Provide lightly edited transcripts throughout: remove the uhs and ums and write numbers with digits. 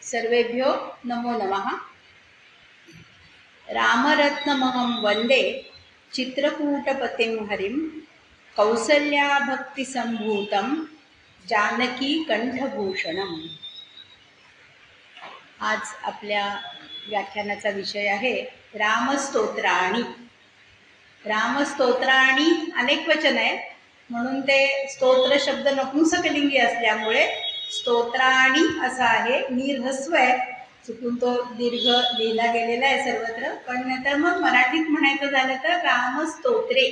सर्वेभ्यो नमो नमः। रामरत्नमहं वन्दे चित्रकूटपतिं हरिं कौसल्याभक्तिसम्भूतं जानकीकण्ठभूषणम्। आज आपल्या व्याख्यानाचा विषय आहे रामस्तोत्राणी। रामस्तोत्राणी अनेक वचन आहे म्हणून ते स्तोत्र शब्द नपुंसकलिंगी असल्यामुळे स्तोत्राणी असा आहे। नीरहस्व आहे, चुकून तो दीर्घ लिहिला गेलेला आहे सर्वत्र, पण नंतर मग मराठीत म्हणायचं झालं तर रामस्तोत्रे।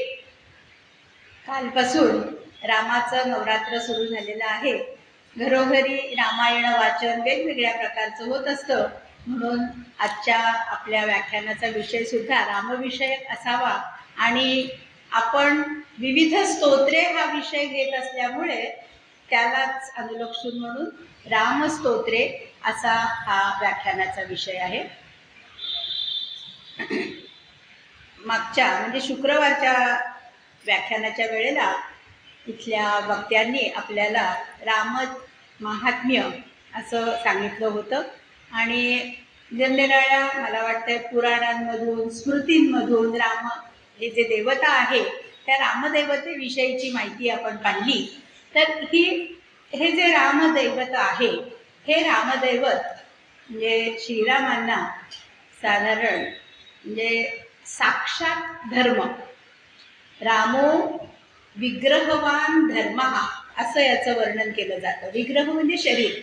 कालपासून रामाचं नवरात्र सुरू झालेलं आहे। घरोघरी रामायण वाचन वेगवेगळ्या प्रकारचं होत असतं, म्हणून आजच्या आपल्या व्याख्यानाचा विषय सुद्धा रामविषयक असावा आणि आपण विविध स्तोत्रे हा विषय घेत असल्यामुळे त्यालाच अनुलक्षून म्हणून रामस्तोत्रे असा हा व्याख्यानाचा विषय आहे। मागच्या म्हणजे शुक्रवारच्या व्याख्यानाच्या वेळेला इथल्या वक्त्यांनी आपल्याला राम महात्म्य असं सांगितलं होतं आणि निरनिराळ्या मला वाटतं पुराणांमधून स्मृतींमधून राम हे जे देवता आहे त्या रामदेवतेविषयीची माहिती आपण पाहिली। तर हे जे रामदैवत आहे हे रामदैवत म्हणजे श्रीरामांना साधारण म्हणजे साक्षात धर्म, रामो विग्रहवान धर्म असं याचं वर्णन केलं जातं। विग्रह म्हणजे शरीर,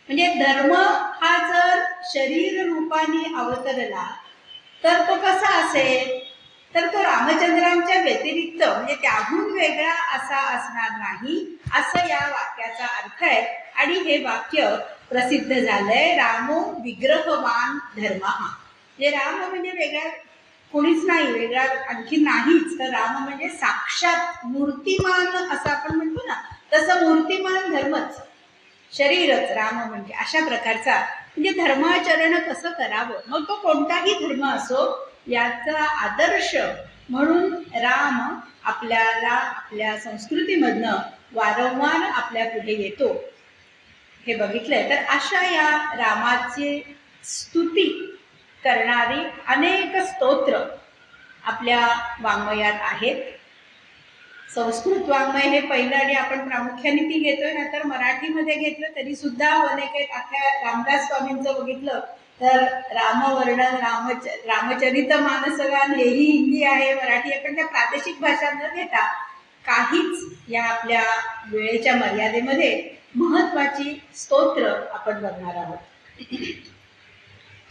म्हणजे धर्म हा जर शरीर रूपाने अवतरला तर तो कसा असेल, तर तो रामचंद्रांच्या व्यतिरिक्त म्हणजे त्याहून वेगळा असा असणार नाही असं या वाक्याचा अर्थ आहे। आणि हे वाक्य प्रसिद्ध झालंय रामो विग्रहवान धर्म। म्हणजे राम म्हणजे वेगळा कोणीच नाही, वेगळा आणखी नाहीच, तर राम म्हणजे साक्षात मूर्तिमान असं आपण म्हणतो ना, तसं मूर्तिमान धर्मच, शरीरच राम म्हणजे अशा प्रकारचा म्हणजे धर्माचरण कसं करावं, मग तो कोणताही धर्म असो याचा आदर्श म्हणून राम आपल्याला आपल्या संस्कृतीमधनं वारंवार आपल्या पुढे येतो हे बघितलंय। तर अशा या रामाची स्तुती करणारी अनेक स्तोत्र आपल्या वाङ्मयात आहेत। संस्कृत वाङ्मय हे पहिलं आणि आपण प्रामुख्याने ती घेतोय, नंतर मराठीमध्ये घेतलं तरी सुद्धा अनेक अख्या रामदास स्वामींचं बघितलं तर रामवर्णन रामचरित मानसगान हेही हिंदी आहे, मराठी आहे, पण त्या प्रादेशिक भाषा न घेता काहीच या आपल्या वेळेच्या मर्यादेमध्ये महत्वाची स्तोत्र आपण बघणार आहोत।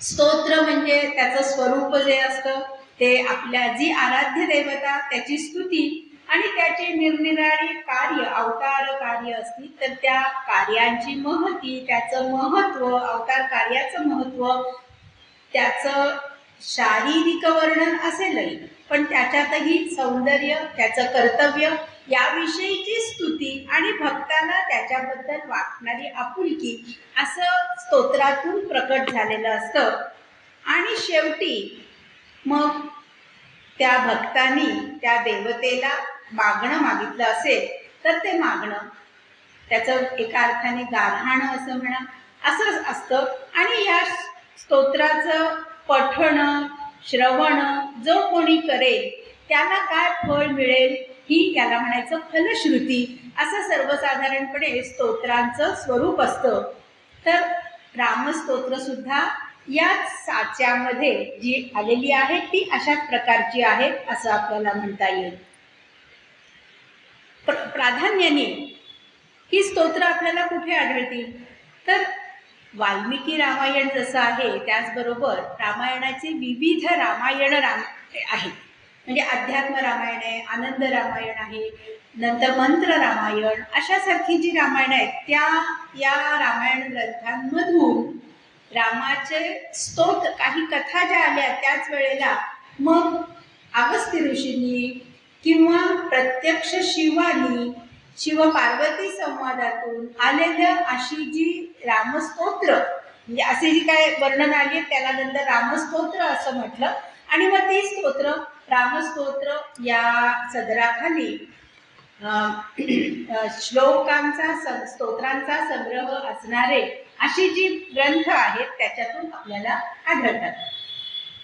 स्तोत्र म्हणजे त्याचं स्वरूप जे असतं ते आपल्या जी आराध्य देवता त्याची स्तुती आणि त्याचे निरनिराळी कार्य अवतार कार्य असतील तर त्या कार्यांची महती, त्याचं महत्त्व, अवतार कार्याचं महत्त्व, त्याचं शारीरिक वर्णन असेलही पण त्याच्यातही सौंदर्य, त्याचं कर्तव्य याविषयीची स्तुती आणि भक्ताला त्याच्याबद्दल वाटणारी आपुलकी असं स्तोत्रातून प्रकट झालेलं असतं। आणि शेवटी मग त्या भक्तांनी त्या देवतेला मागणं मागितलं असेल तर ते मागणं त्याचं एका अर्थाने गारहाणं असं म्हणा असंच असतं। आणि या स्तोत्राचं पठण श्रवण जो कोणी करेल त्याला काय फळ मिळेल ही याला म्हणायचं फलश्रुती असं सर्वसाधारणपणे स्तोत्रांचं स्वरूप असतं। तर रामस्तोत्र सुद्धा याच साच्यामध्ये जी आलेली आहे ती अशाच प्रकारची आहे असं आपल्याला म्हणता येईल। प्राधान्याने ही स्तोत्र आपल्याला कुठे आढळतील, तर वाल्मिकी रामायण जसं आहे त्याचबरोबर रामायणाचे विविध रामायण आहेत। म्हणजे अध्यात्म रामायण आहे, आनंद रामायण आहे, नंतर मंत्र रामायण, अशासारखी जी रामायण आहेत त्या या रामायण ग्रंथांमधून रामाचे स्तोत्र काही कथा ज्या आल्या त्याच वेळेला मग अगस्त्य ऋषींनी किंवा प्रत्यक्ष शिवानी शिव पार्वती संवादातून आलेलं अशी जी रामस्तोत्र म्हणजे असे जी काय वर्णन आली त्याला नंतर रामस्तोत्र असं म्हटलं। आणि मग ती स्तोत्र रामस्तोत्र या सदराखाली श्लोकांचा स्तोत्रांचा संग्रह असणारे अशी जी ग्रंथ आहेत त्याच्यातून आपल्याला आढळतात.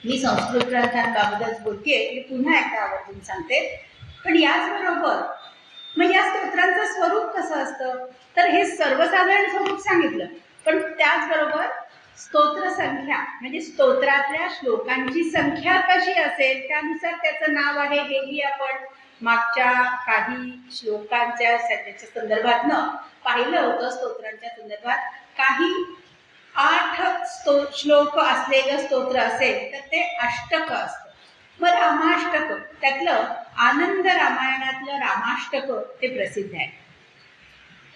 मी संस्कृत ग्रंथांबाबतच बोलतेय, मी पुन्हा एकदा आवर्जून सांगते. पण याचबरोबर मग या स्तोत्रांचं स्वरूप कसं असतं, तर हे सर्वसाधारण स्वरूप सांगितलं, पण त्याचबरोबर स्तोत्र संख्या म्हणजे स्तोत्रातल्या श्लोकांची संख्या कशी असेल त्यानुसार त्याचं नाव आहे, हेही आपण मागच्या काही श्लोकांच्या संदर्भातनं पाहिलं होतं. स्तोत्रांच्या संदर्भात काही 8 श्लोक असलेलं स्तोत्र असेल तर ते अष्टक असतं. मग रामाष्टक, त्यातलं आनंद रामायणातलं रामाष्टक ते प्रसिद्ध आहे,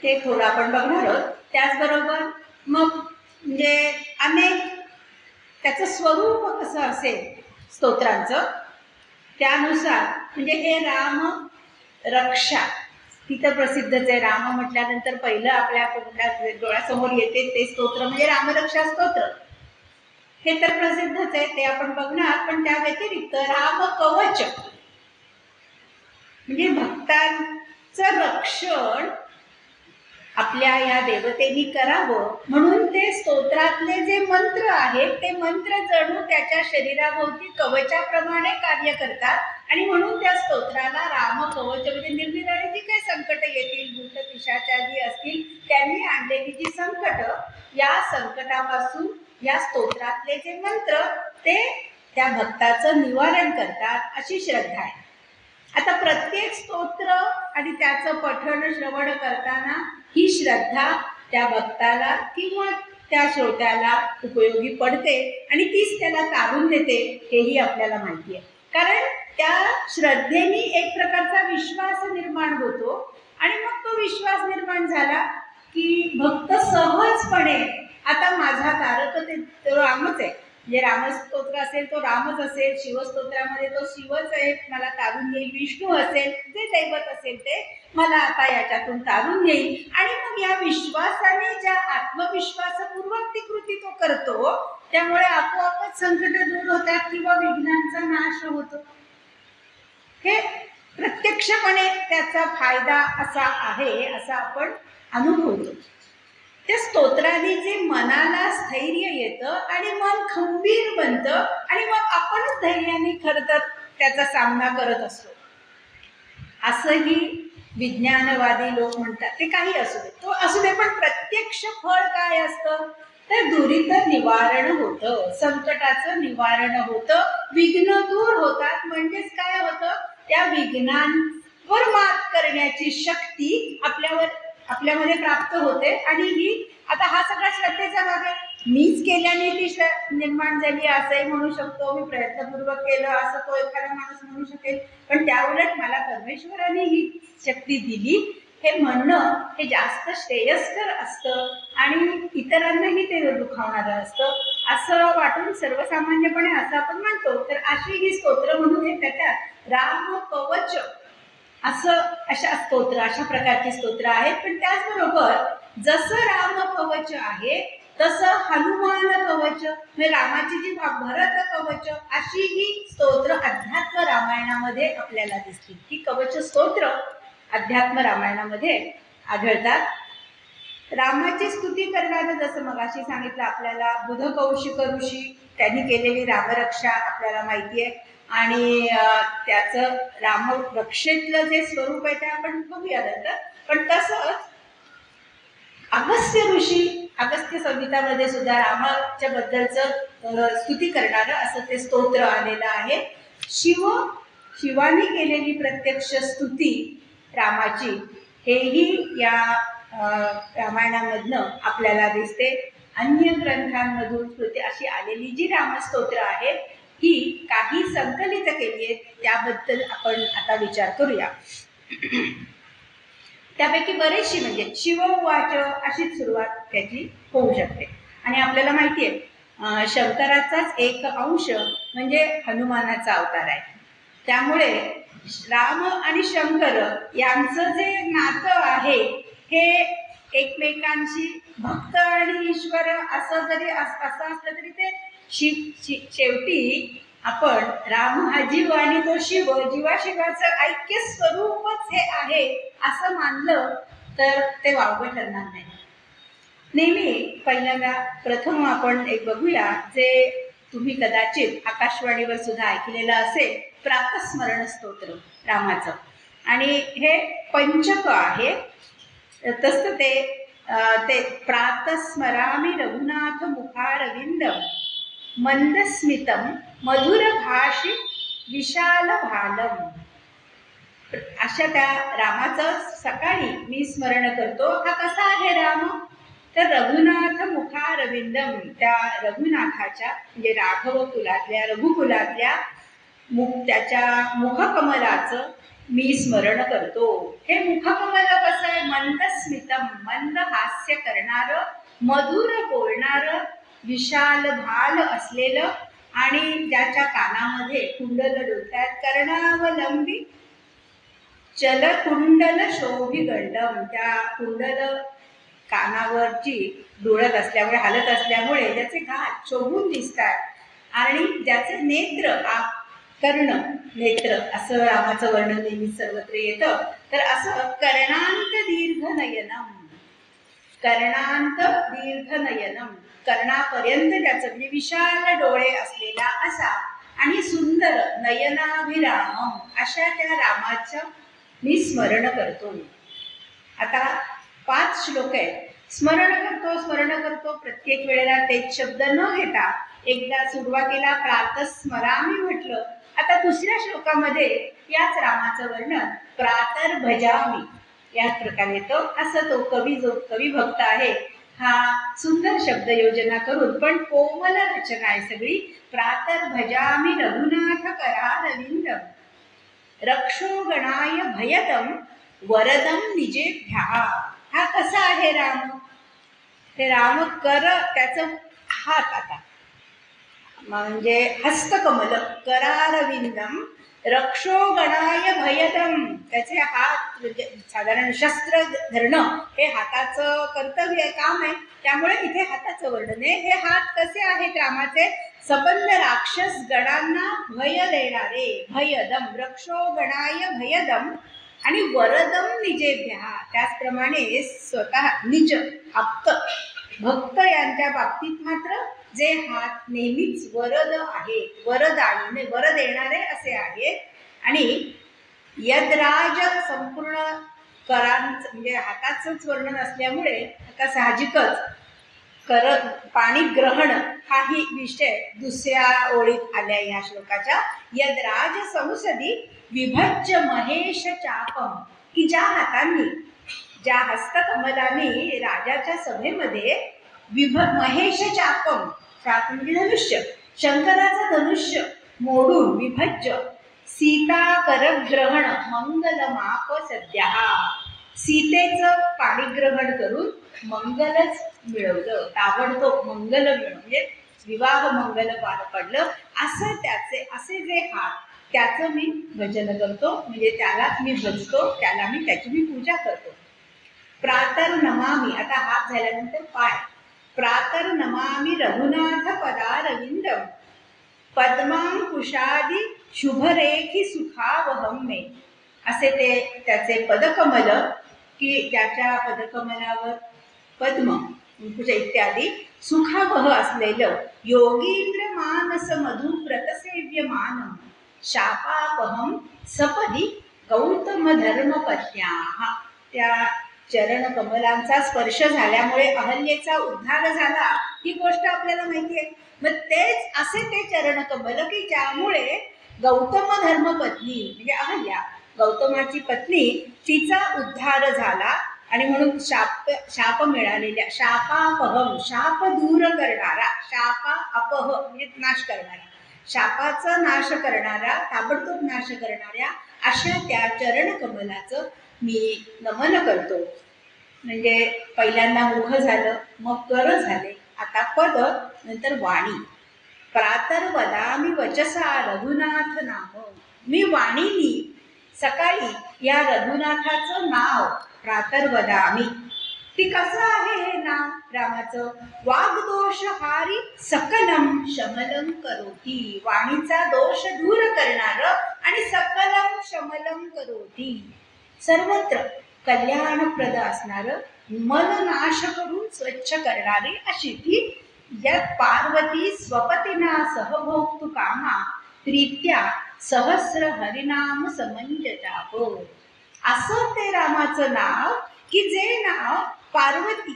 ते थोडं आपण बघणार आहोत. त्याचबरोबर मग म्हणजे अनेक त्याचं स्वरूप कसं असेल स्तोत्रांचं त्यानुसार, म्हणजे हे राम रक्षा तिथं प्रसिद्धच आहे. राम म्हटल्यानंतर पहिलं आपल्या डोळ्यासमोर येते ते स्तोत्र म्हणजे रामरक्षा स्तोत्र, हे तर प्रसिद्धच आहे, ते आपण बघणार. पण त्या व्यतिरिक्त राम कवच म्हणजे भक्तांचं रक्षण आपल्या या देवतेनी करावं म्हणून ते स्तोत्रातले जे मंत्र आहेत ते मंत्र जणू त्याच्या शरीराभोवती कवचाप्रमाणे कार्य करतात. आणि म्हणून त्या स्तोत्राला राम कवच म्हणजे निरनिराळी जी काही संकट येतील, भूत पिशाचादी असतील, त्यांनी आणलेली जी संकट, या संकटापासून या स्तोत्रातले जे मंत्र ते त्या भक्ताचं निवारण करतात अशी श्रद्धा आहे. आता प्रत्येक स्तोत्र आणि त्याचं पठण श्रवण करताना ही श्रद्धा त्या भक्ताला किंवा त्या श्रोत्याला उपयोगी पडते आणि तीच त्याला तारून देते, हेही आपल्याला माहिती आहे. कारण त्या श्रद्धेने एक प्रकारचा विश्वास निर्माण होतो आणि मग तो विश्वास निर्माण झाला की भक्त सहजपणे, आता माझा तारक ते रामच आहे, जे रामस्तोत्र असेल तो रामच असेल, शिवस्तोत्रामध्ये तो शिवच आहे, मला तारून येईल, विष्णू असेल, जे दैवत असेल ते मला आता याच्यातून तारून येईल. आणि मग या विश्वासाने ज्या आत्मविश्वासपूर्वक ती कृती तो करतो त्यामुळे आपोआपच संकट दूर होतात किंवा विघ्नांचा नाश होतो. हे प्रत्यक्षपणे त्याचा फायदा असा आहे, असा आपण अनुभवतो. त्या स्तोत्राने जे मनाला स्थैर्य येतं आणि मन खंबीर बनतं आणि मग आपणच धैर्याने खरं तर त्याचा सामना करत असतो. असंही विज्ञानवादी लोक म्हणतात, ते काही असू दे, तो असू दे, पण प्रत्यक्ष फळ काय असतं तर दुरित निवारण होतं, संकटाचं निवारण होतं, विघ्न दूर होतात. म्हणजेच काय होतं, त्या विघ्नांवर मात करण्याची शक्ती आपल्यामध्ये प्राप्त होते. आणि ही आता हा सगळा श्रद्धेचा भाग आहे. मीच केल्याने ती निर्माण झाली असंही म्हणू शकतो, मी प्रयत्नपूर्वक केलं असं तो एखादा माणूस म्हणू शकेल, पण त्या उलट मला परमेश्वराने ही शक्ती दिली हे म्हणणं हे जास्त श्रेयस्कर असतं आणि इतरांनाही ते दुखावणारं असतं असं वाटून सर्वसामान्यपणे असं आपण म्हणतो. तर अशी ही स्तोत्र म्हणून हे त्याच्यात राम कवच अशा प्रकारची स्तोत्र आहेत. पण त्याचबरोबर जसं राम कवच आहे तसं हनुमान कवच म्हणजे रामाची जी भरत कवच अशी ही स्तोत्र अध्यात्म रामायणामध्ये आपल्याला दिसतील. ही कवच स्तोत्र अध्यात्म रामायणामध्ये आढळतात. रामाची स्तुती करणारं जसं मगाशी सांगितलं आपल्याला बुधकौशिक ऋषी त्यांनी केलेली रामरक्षा आपल्याला माहिती आहे. आणि त्याचं रामरक्षेतलं जे स्वरूप आहे ते आपण बघूया नंतर. पण तसंच अगस्त्य ऋषी अगस्त्य संहितामध्ये सुद्धा रामाच्या बद्दलचं स्तुती करणारं असं ते स्तोत्र आलेलं आहे. शिवानी केलेली प्रत्यक्ष स्तुती रामाची हेही या रामायणामधनं आपल्याला दिसते. अन्य ग्रंथांमधून स्तुती अशी आलेली जी रामस्तोत्र आहेत ही काही संकलित केली आहेत, त्याबद्दल आपण आता विचार करूया. त्यापैकी बरेचशी म्हणजे शिववाच अशीच सुरुवात त्याची होऊ शकते. आणि आपल्याला माहिती आहे शंकराचाच एक अंश म्हणजे हनुमानाचा अवतार आहे. त्यामुळे राम आणि शंकर यांचं जे नातं आहे हे एकमेकांशी भक्त आणि ईश्वर असं असलं तरी ते शेवटी आपण राम हा जीव आणि तो शिव, जीवाशिवाचं ऐक्य स्वरूपच हे आहे असं मानलं तर ते वावगं ठरणार नाही. नेहमी पहिल्यांदा प्रथम आपण एक बघूया, जे तुम्ही कदाचित आकाशवाणीवर सुद्धा ऐकलेलं असेल, प्रातस्मरण स्तोत्र रामाचं. आणि हे पंचक आहे. तसं ते प्रातस्मरामी रघुनाथ मुखारविंद मंदस्मितम मधुर भाषी विशाल भालम. अशा त्या रामाचं सकाळी मी स्मरण करतो. हा कसा आहे राम? तर रघुनाथ मुखारविंदम, त्या रघुनाथाच्या म्हणजे राघव कुलातल्या, रघुकुलातल्या त्याच्या मुखकमलाचं मी स्मरण करतो. हे मुखकमल कसं आहे? मंदस्मितम, मंद हास्य करणारं, मधुर बोलणारं, विशाल भाल असलेलं, आणि ज्याच्या कानामध्ये कुंडल डोलतात. कर्णावलंबी चल कुंडल शोभी गंडम, त्या कुंडल कानावरची डोळत असल्यामुळे, हालत असल्यामुळे ज्याचे घात शोभून दिसतात. आणि ज्याचे नेत्र, कर्ण नेत्र, असं रामाचं वर्णन नेहमी सर्वत्र येतं. तर असं कर्णांत दीर्घ नयनम, कर्णांत दीर्घ नयनम, कर्णापर्यंत त्याचं म्हणजे विशाल डोळे असलेला असा, आणि सुंदर नयनाभिरामम, अशा त्या रामाचं मी स्मरण करतो. आता 5 श्लोक आहेत. स्मरण करतो प्रत्येक वेळेला तेच शब्द न घेता, एकदा सुरुवातीला प्रातस्मरामी म्हटलं, आता दुसऱ्या श्लोकामध्ये याच रामाचं वर्णन प्रातर भजामी याच प्रकारे येतं. असं तो जो कवी भक्त आहे, हा सुंदर शब्द योजना करून, पण कोमल रचना आहे सगळी. प्रातर भजामी रघुनाथ करारविंदम रक्षो गणाय भयदम वरदम निजेभ्या. हा कसा आहे राम? हे राम कर, त्याचं हात, आता म्हणजे हस्तकमल, करारविंदम रक्षो गणाय भयदम, त्याचे हात म्हणजे साधारण शस्त्र धरणं हे हाताचं कर्तव्य काम आहे, त्यामुळे इथे हाताचं वर्णन आहे. हे हात कसे आहेत रामाचे? सबंध राक्षस गणांना भय देणारे, भयदम, रक्षो गणाय भयदम, आणि वरदम निजेभ्या, त्याचप्रमाणे स्वतः निज आप्त भक्त यांच्या बाबतीत मात्र जे हात नेहमीच वरद आहे, वरदायी, वर देणारे असे आहेत. आणि यदराज, संपूर्ण करांचं म्हणजे हाताचंच वर्णन असल्यामुळे आता साहजिकच पाणी ग्रहण हाही विषय दुसऱ्या ओळीत आल्या या श्लोकाच्या. यदराज संसदी विभज्य महेश चापम, की ज्या हातांनी, ज्या हस्तकमलांनी राजाच्या सभेमध्ये महेश चापम, चाप म्हणजे धनुष्य, शंकराचं धनुष्य मोडून विभज्य सीता करग्रहण मंगलमाप सद्या, सीतेचं पाणीग्रहण करून मंगलच मिळवलं, ताबडतोब मंगल मिळवलं, म्हणजे विवाह मंगल पार पडलं. असं त्याचे असे जे हात, त्याचं मी भजन करतो, म्हणजे त्यालाच मी भजतो, त्याची मी पूजा करतो. प्रातर नमामी, आता हात झाल्यानंतर पाय. प्रातर नमामी रघुनाथ पदारविंदम पद्मांकुशादी शुभरेखी सुखावहम मे, असे ते त्याचे पदकमल, की ज्याच्या पदकमलावर पद्म, अंकुश इत्यादी सुखावह असलेलं, योगींद्र मानस मधु व्रतसेव्यमानम शापापहम सपदी गौतम धर्मपत्न्या. त्या चरण कमलांचा स्पर्श झाल्यामुळे अहल्येचा उद्धार झाला, ही गोष्ट आपल्याला माहिती आहे. मग तेच असे ते चरण कमल, की ज्यामुळे गौतम धर्मपत्नी म्हणजे अहल्या, गौतमाची पत्नी, तिचा उद्धार झाला. आणि म्हणून शाप मिळालेल्या, शापापहम, शाप दूर करणारा, शापा अपह म्हणजे नाश करणारा, शापाचा नाश करणारा, ताबडतोब नाश करणाऱ्या अशा त्या चरण कमलाचं मी नमन करतो. म्हणजे पहिल्यांदा मुख झालं, मग कर झाले, आता पद, नंतर वाणी. प्रातर वदामी वचसा रघुनाथ नाम, मी वाणीनी सकाळी या रघुनाथाचं नाव प्रातर वदामी, ती कसं आहे हे नाव रामाचं? वाग्दोष हारी सकलम शमलम करोती, वाणीचा दोष दूर करणार आणि सकलम शमलम करोती, सर्वत्र कल्याणप्रद असणार, मन नाश करून स्वच्छ करणारी अशी ती यत पार्वती स्वपतीना सहभोक्तु कामा प्रीत्या सहस्र हरिनाम समंजताप. असं ते रामाचं नाव की जे नाव पार्वती,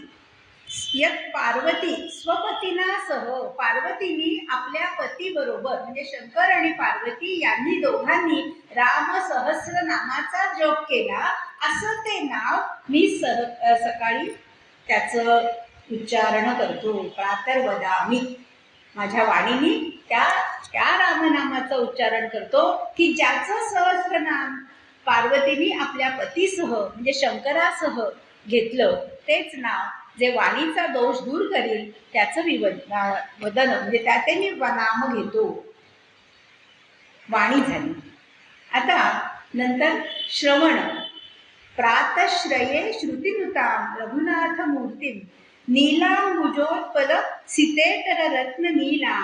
यत पार्वती स्वपतीना सह, पार्वतीनी आपल्या पती बरोबर म्हणजे शंकर आणि पार्वती यांनी दोघांनी राम सहस्र नामाचा जप केला, असं ते नाव मी सकाळी त्याचं उच्चारण करतो. प्रातर्वदामी, माझ्या वाणीने त्या रामनामाचं उच्चारण करतो की ज्याचं सहस्रनाम पार्वतीने आपल्या पतीसह म्हणजे शंकरासह घेतलं, तेच नाव जे वाणीचा दोष दूर करील त्याचं मी वदन म्हणजे त्याचे मी नाम घेतो. वाणी झाली. आता नंतर श्रवण. प्रातश्रये श्रुतिनुतां रघुनाथ मूर्तीं नीलांबुजोत्पल सितेतर रत्न नीला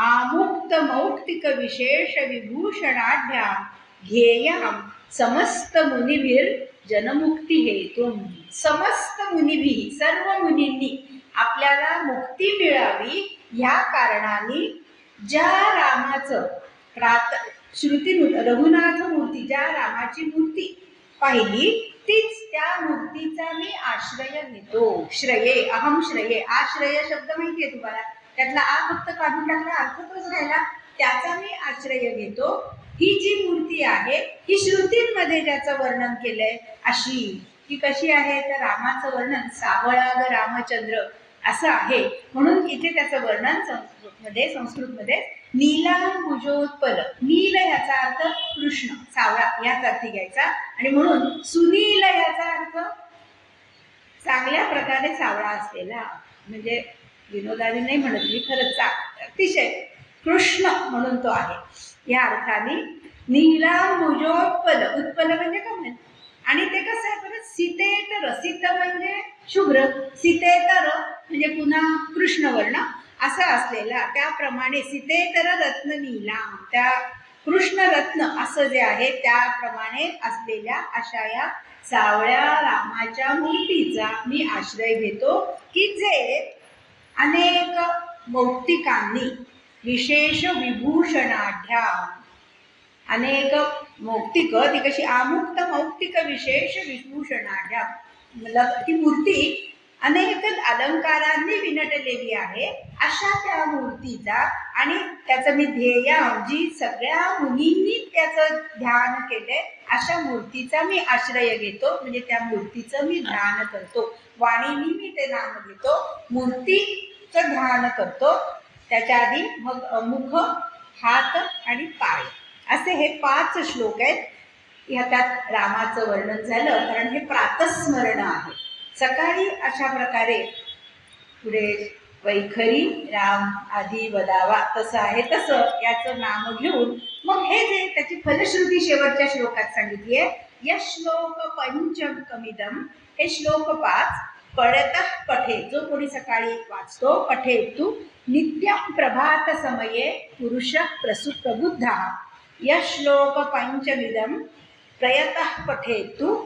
आमुक्त मौक्तिक विशेष विभूषणाढ्या घेयां समस्त मुनिभिर जनमुक्ती हेतुम. समस्त मुनिभी, सर्व मुनींनी आपल्याला मुक्ती मिळावी ह्या कारणाने ज्या रामाचं रघुनाथ मूर्ती, ज्या रामाची मूर्ती पाहिली तीच त्या मूर्तीचा मी आश्रय घेतो. श्रये, अहम श्रये, आश्रय शब्द माहितीये तुम्हाला, त्यातला आ फक्त काढून टाकला, अर्थ तोच राहिला, त्याचा मी आश्रय घेतो. ही जी मूर्ती आहे ही श्रुतींमध्ये ज्याचं वर्णन केलंय अशी, ती कशी आहे तर रामाचं वर्णन सावळा ग रामचंद्र असं आहे. म्हणून इथे त्याचं वर्णन संस्कृतमध्ये नीलांबुजोत्पल, नील याचा अर्थ कृष्ण, सावळा याचा अर्थ घ्यायचा आणि म्हणून सुनील याचा अर्थ चांगल्या प्रकारे सावळा असलेला, म्हणजे विनोदाने नाही म्हणत मी, खरंच अतिशय कृष्ण म्हणून तो आहे या अर्थाने. नीलांबुजोत्पल, उत्पल म्हणजे कमल, आणि ते कसं आहे परत सीतेतर, सीत म्हणजे शुभ्र, सीतेतर म्हणजे पुन्हा कृष्णवर्ण असा असलेला, त्याप्रमाणे सीतेतर रत्न नीला, त्या कृष्ण रत्न असं जे आहे त्याप्रमाणे असलेल्या अशा या सावळ्या रामाच्या मूर्तीचा मी आश्रय घेतो की जे अनेक मौक्तिकांनी विशेष विभूषणाढ्या, अनेक मौक्तिक, ती कशी आमुक्त मौक्तिक विशेष विभूषणाढ्या, ती मूर्ती अनेक अलंकारांनी विनटलेली आहे अशा त्या मूर्तीचा, आणि त्याचं मी ध्येय जी सगळ्या मुनींनी त्याचं ध्यान केलंय अशा मूर्तीचा मी आश्रय घेतो, म्हणजे त्या मूर्तीचं मी ध्यान करतो. वाणीनी मी ते नाम घेतो, मूर्तीचं ध्यान करतो. त्याच्या आधी मग मुख, हात आणि पाय असे हे 5 श्लोक आहेत. ह्याच्यात रामाचं वर्णन झालं कारण हे प्रातस्मरण आहे. सकाळी अशा प्रकारे पुढे वैखरी राम आधी वदावा तसं आहे तसं याचं नाम घेऊन मग हे जे त्याची फलश्रुती शेवटच्या श्लोकात सांगितली आहे. यश्लोक पंचकमिदम, हे श्लोक 5 पढतः पठे, जो कोणी सकाळी वाचतो, पठेतु नित्यं प्रभात समये पुरुषः प्रबुद्धः. यश्लोक पंचमिदम प्रयतः पठेतु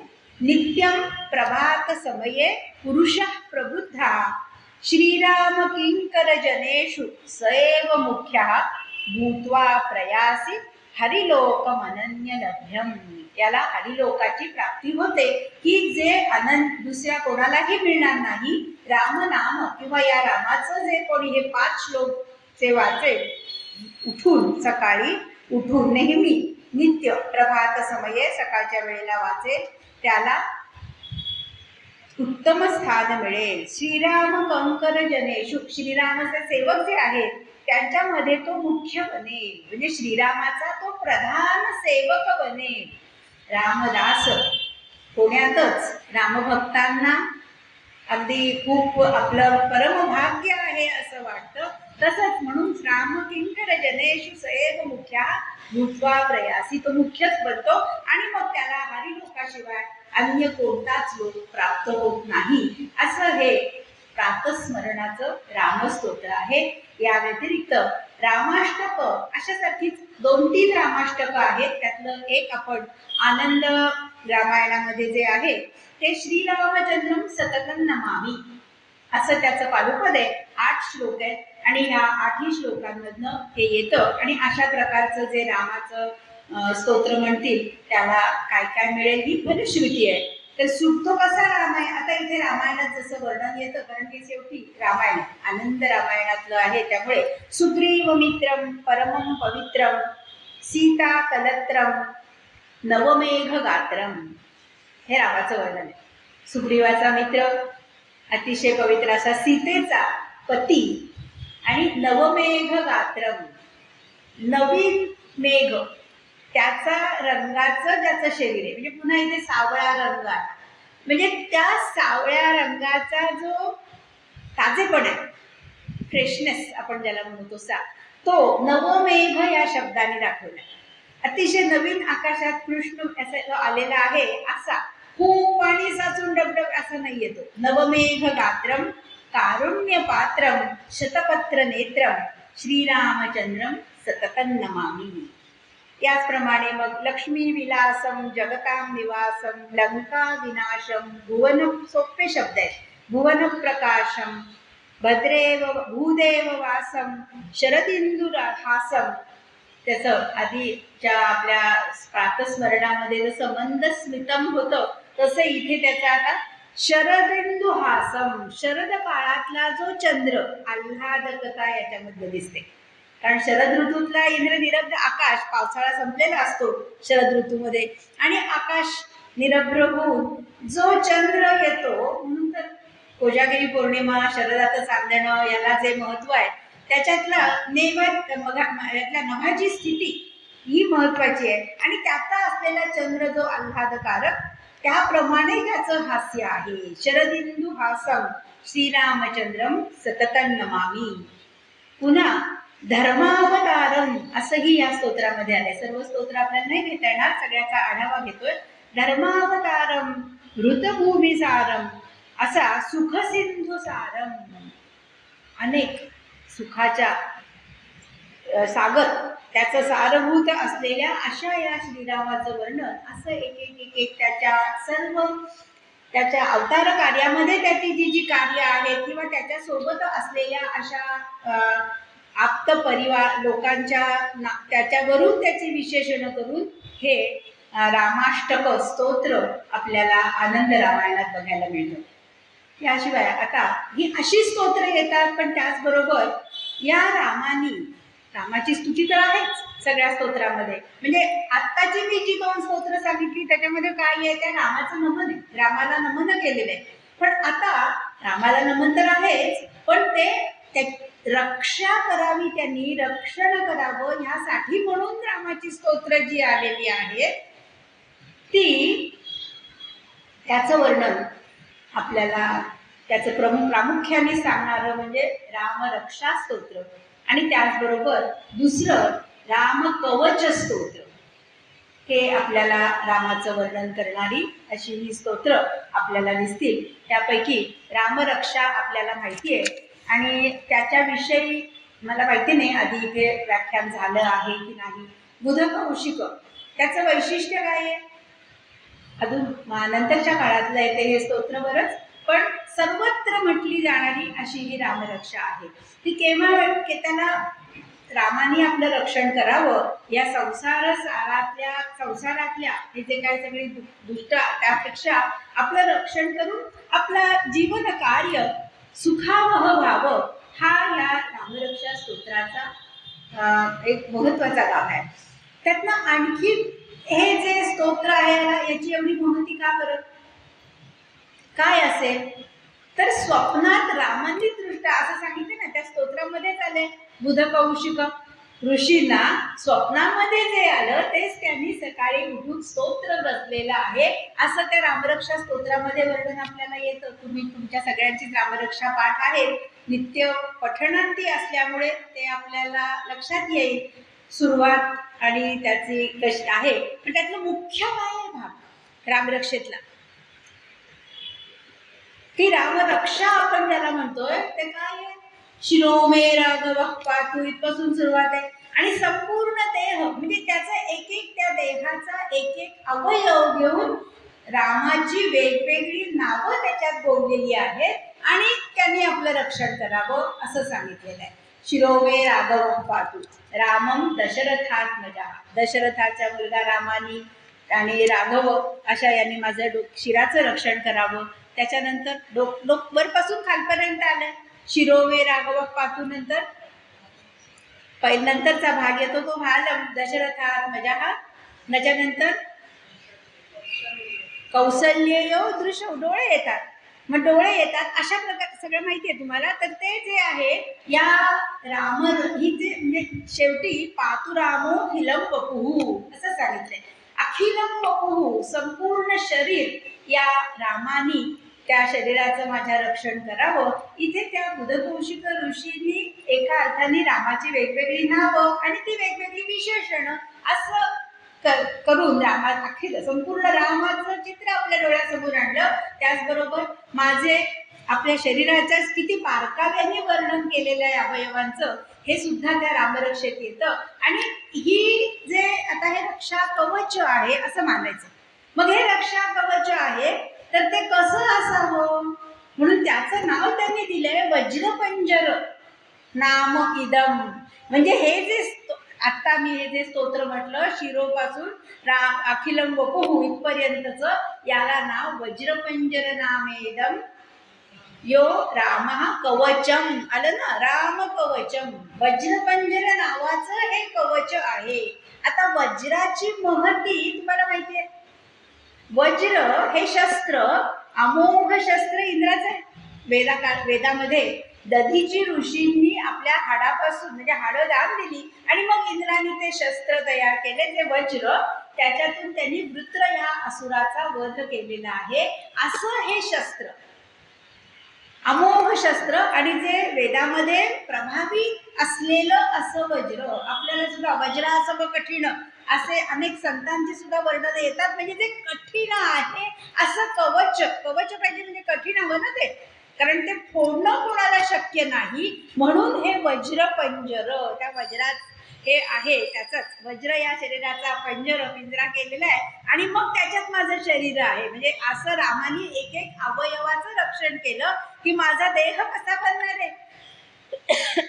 नित्यं प्रभात समये पुरुषः प्रबुद्धः. श्रीराम किंकर जनेषु सएव मुख्यः भूत्वा प्रयासी हरिलोकमनन्य लभ्यम. याला हरिलोकाची प्राप्ती होते की जे दुसऱ्या कोणालाही मिळणार नाही. रामनाम किंवा या रामाचं जे कोणी हे 5 श्लोक जे वाचेल उठून, सकाळी उठून नेहमी नित्य प्रभात समये सकाळच्या वेळेला वाचेल त्याला उत्तम स्थान मिळेल. श्रीराम कंकर जनेषु, श्रीरामाचे सेवक जे आहेत त्यांच्यामध्ये तो मुख्य बनेल, म्हणजे श्रीरामाचा तो प्रधान सेवक बनेल. रामदास होण्यातच रामभक्तांना अगदी खूप आपलं परमभाग्य आहे असं वाटतं. तसंच म्हणून राम किंकर जनेषु सएव मुख्या भूत्वा प्रयासी, तो मुख्यच बनतो आणि मग त्याला हरिलोकाशिवाय अन्य कोणताच लोक प्राप्त होत नाही, असं हे प्रातस्मरणाचं रामस्तोत्र आहे. या व्यतिरिक्त रामाष्टक अशासारखीच 2-3 रामाष्टक आहेत. त्यातलं एक आपण आनंद रामायणामध्ये जे आहे ते श्रीरामचंद्रम सततं नमामि असं त्याचं पादुपद आहे. 8 श्लोक आहेत आणि ह्या 8ही श्लोकांमधनं हे येतं. आणि अशा प्रकारचं जे रामाचं स्तोत्र म्हणतील त्याला काय काय मिळेल ही फलश्रुती आहे. तर सुखतो कसा राम आहे. आता इथे रामायणात जसं वर्णन येतं, कारण हे शेवटी रामायण आनंद रामायणातलं आहे, त्यामुळे सुग्रीव मित्रम परमं पवित्रम सीता कलत्रम नवमेघ गात्रम हे रामाचं वर्णन आहे. सुग्रीवाचा मित्र, अतिशय पवित्र असा सीतेचा पती, आणि नवमेघ गात्रम नवीन मेघ त्याचा रंगाचं ज्याचं शरीर आहे, म्हणजे पुन्हा इथे सावळा रंग आहे, म्हणजे त्या सावळ्या रंगाचा जो ताजेपणा आहे, फ्रेशनेस आपण ज्याला म्हणतो तो नवमेघ या शब्दाने दाखवला. अतिशय नवीन आकाशात कृष्ण असं आलेला आहे, असा खूप पाणी साचून डबडब असा नाही येतो. नवमेघ गात्रम कारुण्य पात्रम शतपत्र नेत्रम श्रीरामचंद्रम सततं नमामि. याचप्रमाणे मग लक्ष्मी विलासम जगताम निवासम लंका विनाशम भुवन, सोपे शब्द आहेत, भुवन प्रकाशम भद्रेव भूदेव वासम शरदिंदुहासम. त्याचं आधीच्या आपल्या प्रातस्मरणामध्ये जसं मंद स्मितम होतं तसं इथे त्याचं आता शरदिंदुहासम, शरद काळातला जो चंद्र आल्हादकता याच्यामध्ये दिसते. कारण शरद ऋतूतला इंद्रनिरभ्र आकाश, पावसाळा संपलेला असतो शरद ऋतूमध्ये, आणि आकाश निरभ्र होऊन जो चंद्र येतो, म्हणून तर कोजागिरी पौर्णिमा, शरदाचं चांदणं याला जे महत्व आहे त्याच्यातला यातल्या नभाची स्थिती ही महत्वाची आहे. आणि त्याचा असलेला चंद्र जो आल्हादकारक, त्याप्रमाणे त्याचं हास्य आहे. शरदिंदू हासम श्रीरामचंद्रम सततं नमामि. पुन्हा धर्मावतारम असंही या स्तोत्रामध्ये आलंय. सर्व स्तोत्र आपल्याला नाही घेता येणार, सगळ्याचा आढावा घेतोय. धर्मावतारम ऋतभूमिसारम असा सुखसिंधू सारम, अनेक सुखाच्या सागर त्याचं सारभूत असलेल्या अशा या श्रीरामाचं वर्णन, असं एक त्याच्या अवतार कार्यामध्ये त्याची जी कार्य आहेत किंवा त्याच्यासोबत असलेल्या अशा आप्त परिवार लोकांच्या त्याच्यावरून त्याची विशेषण करून हे रामाष्टक स्तोत्र आपल्याला आनंद रामायणात बघायला मिळतं. याशिवाय आता ही अशी स्तोत्र येतात, पण त्याचबरोबर या रामाची स्तुती तर आहेच सगळ्या स्तोत्रामध्ये. म्हणजे आत्ताची मी जी 2 स्तोत्र सांगितली त्याच्यामध्ये काय आहे, त्या रामाचं नमन आहे, रामाला नमन केलेलं आहे. पण आता रामाला नमन तर आहेच, पण ते रक्षा करावी, त्यांनी रक्षण करावं ह्यासाठी म्हणून रामाची स्तोत्र जी आलेली आहेत ती, त्याचं वर्णन आपल्याला त्याचं प्रामुख्याने सांगणारं म्हणजे रामरक्षा स्तोत्र, आणि त्याचबरोबर दुसरं राम कवच स्तोत्र. हे आपल्याला रामाचं वर्णन करणारी अशी ही स्तोत्र आपल्याला दिसतील. त्यापैकी रामरक्षा आपल्याला माहिती आहे, आणि त्याच्याविषयी मला माहिती नाही आधी इथे व्याख्यान झालं आहे की नाही. बुध कौशिक त्याचं वैशिष्ट्य काय आहे, अजून नंतरच्या काळातलं येते हे स्तोत्र बरंच, पण सर्वत्र म्हटली जाणारी अशी ही रामरक्षा आहे. ती केव्हा, त्याला रामाने आपलं रक्षण करावं, या संसारातल्या हे जे काय सगळी दुष्ट, त्यापेक्षा आपलं रक्षण करून आपलं जीवन कार्य सुखावह व्हावं, हा या रामरक्षा स्तोत्राचा एक महत्वाचा भाग आहे. त्यातनं आणखी हे जे स्तोत्र आहे याची एवढी महती का करत काय असेल, तर स्वप्नात रामांनी दृष्ट असं सांगितलं ना त्या स्तोत्रामध्येच आलंय. बुध कौशिक ऋषींना स्वप्नामध्ये जे आलं तेच त्यांनी सकाळी उठून स्तोत्र रचलेलं आहे, असं त्या रामरक्षा स्तोत्रामध्ये वर्णन आपल्याला येतं. तुम्ही तुमच्या सगळ्यांचीच रामरक्षा पाठ आहे, नित्य पठणांती असल्यामुळे ते आपल्याला लक्षात येईल सुरुवात आणि त्याची कशी आहे. पण त्यातलं मुख्य काय आहे भाग रामरक्षेतला, की रामरक्षा आपण ज्याला म्हणतोय ते काय आहे? शिरोमे राघव पातू इथपासून सुरुवात आहे आणि संपूर्ण देह म्हणजे त्याचा एक एक त्या देहाचा एक एक अवयव घेऊन रामाची वेगवेगळी नावं त्याच्यात बोललेली आहेत आणि त्यांनी आपलं रक्षण करावं असं सांगितलेलं आहे. शिरोमे राघव पातू रामम दशरथात्मजा दशरथाचा मुलगा रामानी आणि राघव अशा यांनी माझं शिराचं रक्षण करावं. त्याच्यानंतर डोक वरपासून खालपर्यंत आलं. शिरोवे राघव पातू नंतर नंतरचा भाग येतो तो भालम दशरथात्मजा हा. त्याच्यानंतर कौसल्य दृश्य डोळे येतात. मग डोळे येतात अशा प्रकार सगळं माहिती आहे तुम्हाला. तर ते जे आहे या राम ही जे म्हणजे शेवटी पातुरामो खिलम वपुहू असं सांगितलंय. अखिलम वपुहू संपूर्ण शरीर या रामानी त्या शरीराचं माझ्या रक्षण करावं. इथे त्या बुधकौशिक ऋषींनी एका अर्थाने रामाची वेगवेगळी नावं आणि ती वेगवेगळी विशेषणं असं करून रामा अखिल संपूर्ण रामाचं चित्र आपल्या डोळ्यासमोर आणलं. त्याचबरोबर माझे आपल्या शरीराच्या किती बारकाव्याने वर्णन केलेलं आहे अवयवांचं हे सुद्धा त्या रामरक्षेत येतं. आणि ही जे आता हे रक्षा कवच आहे असं मानायचं. मग हे रक्षा कवच आहे तर ते कसं असावं म्हणून त्याचं नाव त्यांनी दिलंय वज्रपंजर नाम इदम. म्हणजे हे जे आता मी हे जे स्तोत्र म्हटलं शिरोपासून अखिलम वपुहू इथपर्यंतच याला नाव वज्रपंजर नामेदम यो राम कवचम आलं ना. राम कवचम वज्रपंजर नावाचं हे कवच आहे. आता वज्राची महती तुम्हाला माहिती आहे. वज्र हे शस्त्र अमोघ शस्त्र इंद्राचं आहे. वेदामध्ये दधीची ऋषींनी आपल्या हाडापासून म्हणजे हाडं दान दिली आणि मग इंद्राने ते शस्त्र तयार केले ते वज्र. त्याच्यातून त्यांनी वृत्र या असुराचा वध केलेला आहे. असं हे शस्त्र अमोघ शस्त्र आणि जे वेदामध्ये प्रभावी असलेलं असं वज्र. आपल्याला सुद्धा वज्रासम कठीण असे अनेक संतांची सुद्धा वर्णन येतात. म्हणजे ते कठीण आहे असं कवच. कवच पाहिजे म्हणजे कठीण हवं ना ते, कारण ते फोडणं कोणाला शक्य नाही. म्हणून हे वज्रपंजर त्या वज्रात हे आहे त्याचंच वज्र या शरीराचा पिंजरा केलेला आहे आणि मग त्याच्यात माझं शरीर आहे. म्हणजे असं रामाने एक एक अवयवाचं रक्षण केलं की माझा देह कसा बनणार आहे.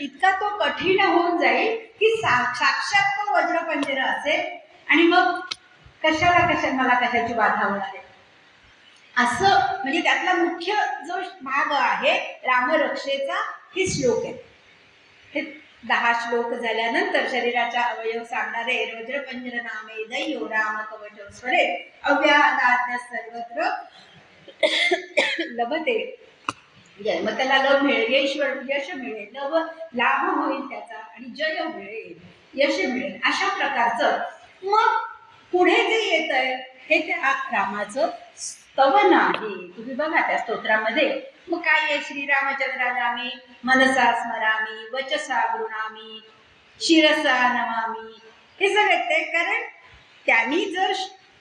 इतका तो कठीण होऊन जाईल की साक्षात तो वज्रपंजर असेल आणि मग मला कशाची बाधा होणार आहे असं. म्हणजे त्यातला मुख्य जो भाग आहे रामरक्षेचा हे श्लोक आहे. हे 10 श्लोक झाल्यानंतर शरीराचा अवयव सांगणारे वज्रपंजर नामे दैयो राम कवच स्वरे अव्याहताद्य सर्वत्र लभते. मग त्याला लभ मिळेल, यश मिळेल, लाभ होईल त्याचा आणि जय मिळेल, यश मिळेल अशा प्रकारचं. मग पुढे जे येत आहे हे त्या रामाचं स्तवन आहे. तुम्ही बघा त्या स्तोत्रामध्ये मग काय आहे. श्रीरामचंद्राला मी मनसा स्मरामी वचसा गृणामी शिरसा नमामी हे सगळं ते. कारण त्यांनी जर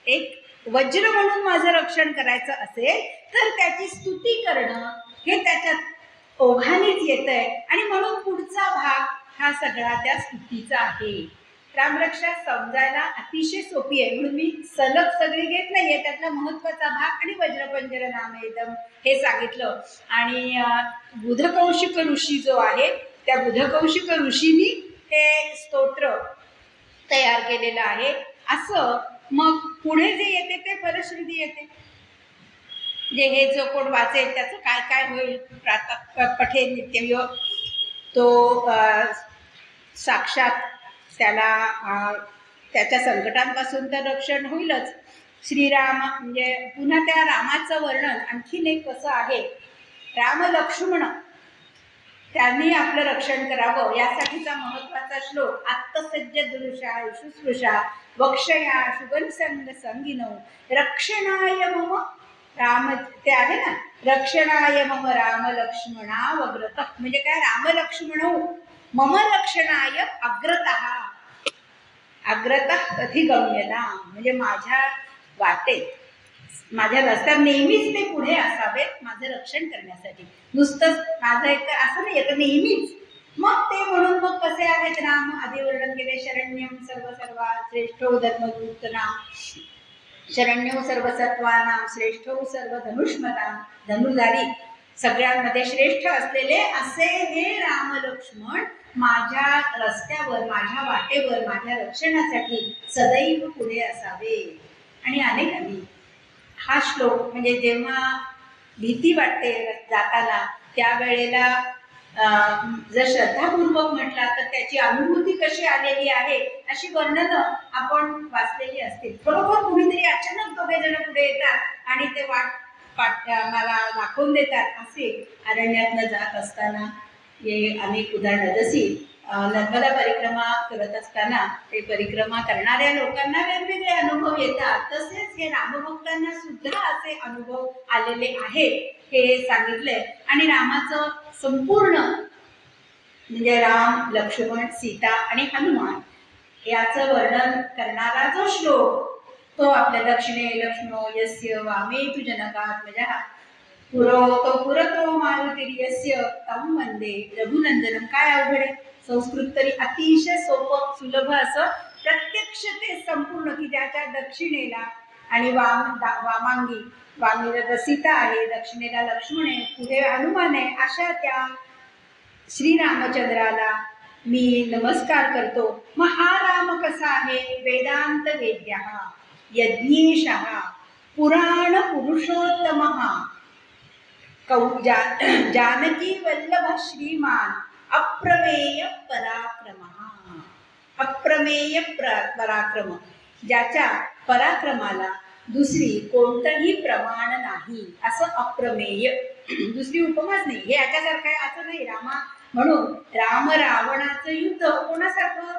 एक वज्र म्हणून माझं रक्षण करायचं असेल तर त्याची स्तुती करणं हे त्याच्यात ओघानेच येत आहे. आणि म्हणून पुढचा भाग हा सगळा त्या स्तुतीचा आहे. रामरक्षा समजायला अतिशय सोपी आहे म्हणून मी सलग सगळी घेत नाहीये. त्यातला महत्वाचा भाग आणि वज्रपंजर नामेदम हे सांगितलं. आणि बुधकौशिक ऋषी जो आहे त्या बुधकौशिक ऋषींनी हे स्तोत्र तयार केलेलं आहे असं. मग पुढे जे येते ते फलश्रुती येते. जे हे जो कोण वाचेल त्याचं काय काय होईल. पठेल नित्यम तो साक्षात त्याला त्याच्या संकटांपासून तर रक्षण होईलच. श्रीराम म्हणजे पुन्हा त्या रामाचं वर्णन आणखीन एक कसं आहे. राम लक्ष्मण त्यांनी आपलं रक्षण करावं यासाठीचा महत्वाचा श्लोक आत्तसज्ज दृशा शुश्रूषा वक्षया शुगनसंग संगिनो रक्षणाय मम राम ते आहे ना. रक्षणाय मम राम लक्ष्मणा वग्रत म्हणजे काय. राम लक्ष्मण मम रक्षणाय अग्रतः कधी गम्यता म्हणजे माझ्या वाटेत माझ्या रस्त्यात नेहमीच ते पुढे असावेत माझं रक्षण करण्यासाठी. नुसतंच माझं एक असं नाही तर नेहमीच. मग ते म्हणून मग कसे आहेत राम आधी वर्णन केले. शरण्यम सर्व सर्वा श्रेष्ठो धर्मदूत नाम, शरण्यो सर्व सत्वानाम श्रेष्ठो सर्व धनुष्मता, धनुधारी सगळ्यांमध्ये श्रेष्ठ असलेले असे हे राम लक्ष्मण माझ्या रस्त्यावर माझ्या वाटेवर माझ्या रक्षणासाठी सदैव पुढे असावे. आणि अनेकांनी हा श्लोक म्हणजे जेव्हा भीती वाटते जाताना त्यावेळेला जर श्रद्धापूर्वक म्हटला तर त्याची अनुभूती कशी आलेली आहे अशी वर्णनं आपण वाचलेली असतील. बरोबर कुणीतरी अचानक दोघे जण पुढे येतात आणि ते मला दाखवून देतात. असे अरण्यातनं जात असताना हे अनेक उदाहरणं, जशी नर्मदा परिक्रमा करत असताना ते परिक्रमा करणाऱ्या लोकांना वेगवेगळे अनुभव येतात, तसेच हे रामभक्तांना सुद्धा असे अनुभव आलेले आहेत हे सांगितले. आणि रामाचं संपूर्ण म्हणजे राम लक्ष्मण सीता आणि हनुमान याचं वर्णन करणारा जो श्लोक तो आपल्या दक्षिणे लक्ष्मणो यस्य वामे तु जनकात्मजः पुरतो मारुतिर्यस्य तं वंदे रघुनंदनम. काय अवघड आहे संस्कृत तरी अतिशय सोपं सुलभ असं प्रत्यक्ष ते संपूर्ण की ज्याच्या दक्षिणेला आणि वामांगी सीता आहे, दक्षिणेला लक्ष्मण आहे, पुढे हनुमान आहे, अशा त्या श्रीरामचंद्राला मी नमस्कार करतो. मग हा राम कसा आहे? वेदांत वेद्यः यज्ञेशः पुराण पुरुषोत्तमः जानकी वल्लभ श्रीमान अप्रमेय पराक्रमः. अप्रमेय पराक्रम, ज्याच्या पराक्रमाला दुसरी कोणतंही प्रमाण नाही असं अप्रमेय. दुसरी उपमाच नाही. हे याच्यासारखं आहे असं नाही. म्हणून राम रावणाचं युद्ध कोणासारखं?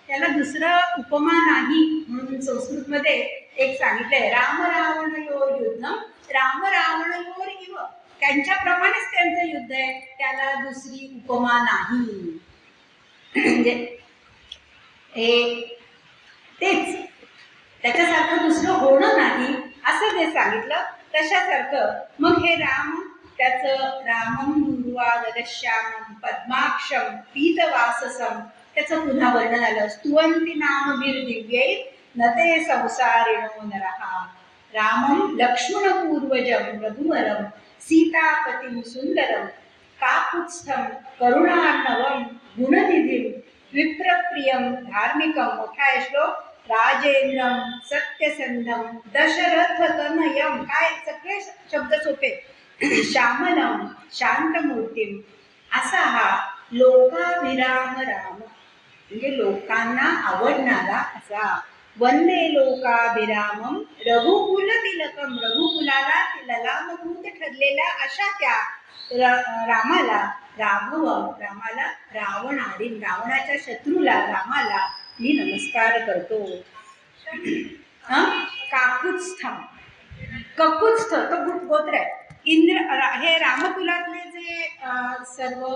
त्याला दुसरं उपमा नाही. म्हणून संस्कृतमध्ये एक सांगितलंय राम रावणयोर युद्धम राम रावणयोर इव. त्यांच्याप्रमाणेच त्यांचं युद्ध आहे, त्याला दुसरी उपमा नाही. म्हणजे तेच त्याच्यासारखं दुसरं होणं नाही असं जे सांगितलं तशासारखं. मग हे राम त्याचं रामम दुर्वादश्यामम पद्माक्षम पीतवाससम त्याचं पुन्हा वर्णन आलं. स्तुवंती नाम दिव्यै न ते संसारिणो नरहा. रामम लक्ष्मणपूर्वजम रघुवरम सीतापतिं सुंदरम काकुत्स्थम करुणार्णवम गुणनिधिम विप्रप्रियम धार्मिकम. मोठा आहे श्लोक. राजेंद्रम सत्यसंधम दशरथतनयम. काय सगळे शब्द सोपे. श्यामलम शांतमूर्तीम. असा हा लोकाभिराम राम म्हणजे लोकांना आवडणारा असा. वंदे लोकाभिरामम रघुकुल तिलकम. रघुकुलाला ललामभूत ठरलेल्या अशा त्या रामाला रामाला रावणाच्या शत्रूला रामाला मी नमस्कार करतो. ककुत्स्थ तो गोत्र आहे. हे रामकुलातले जे सर्व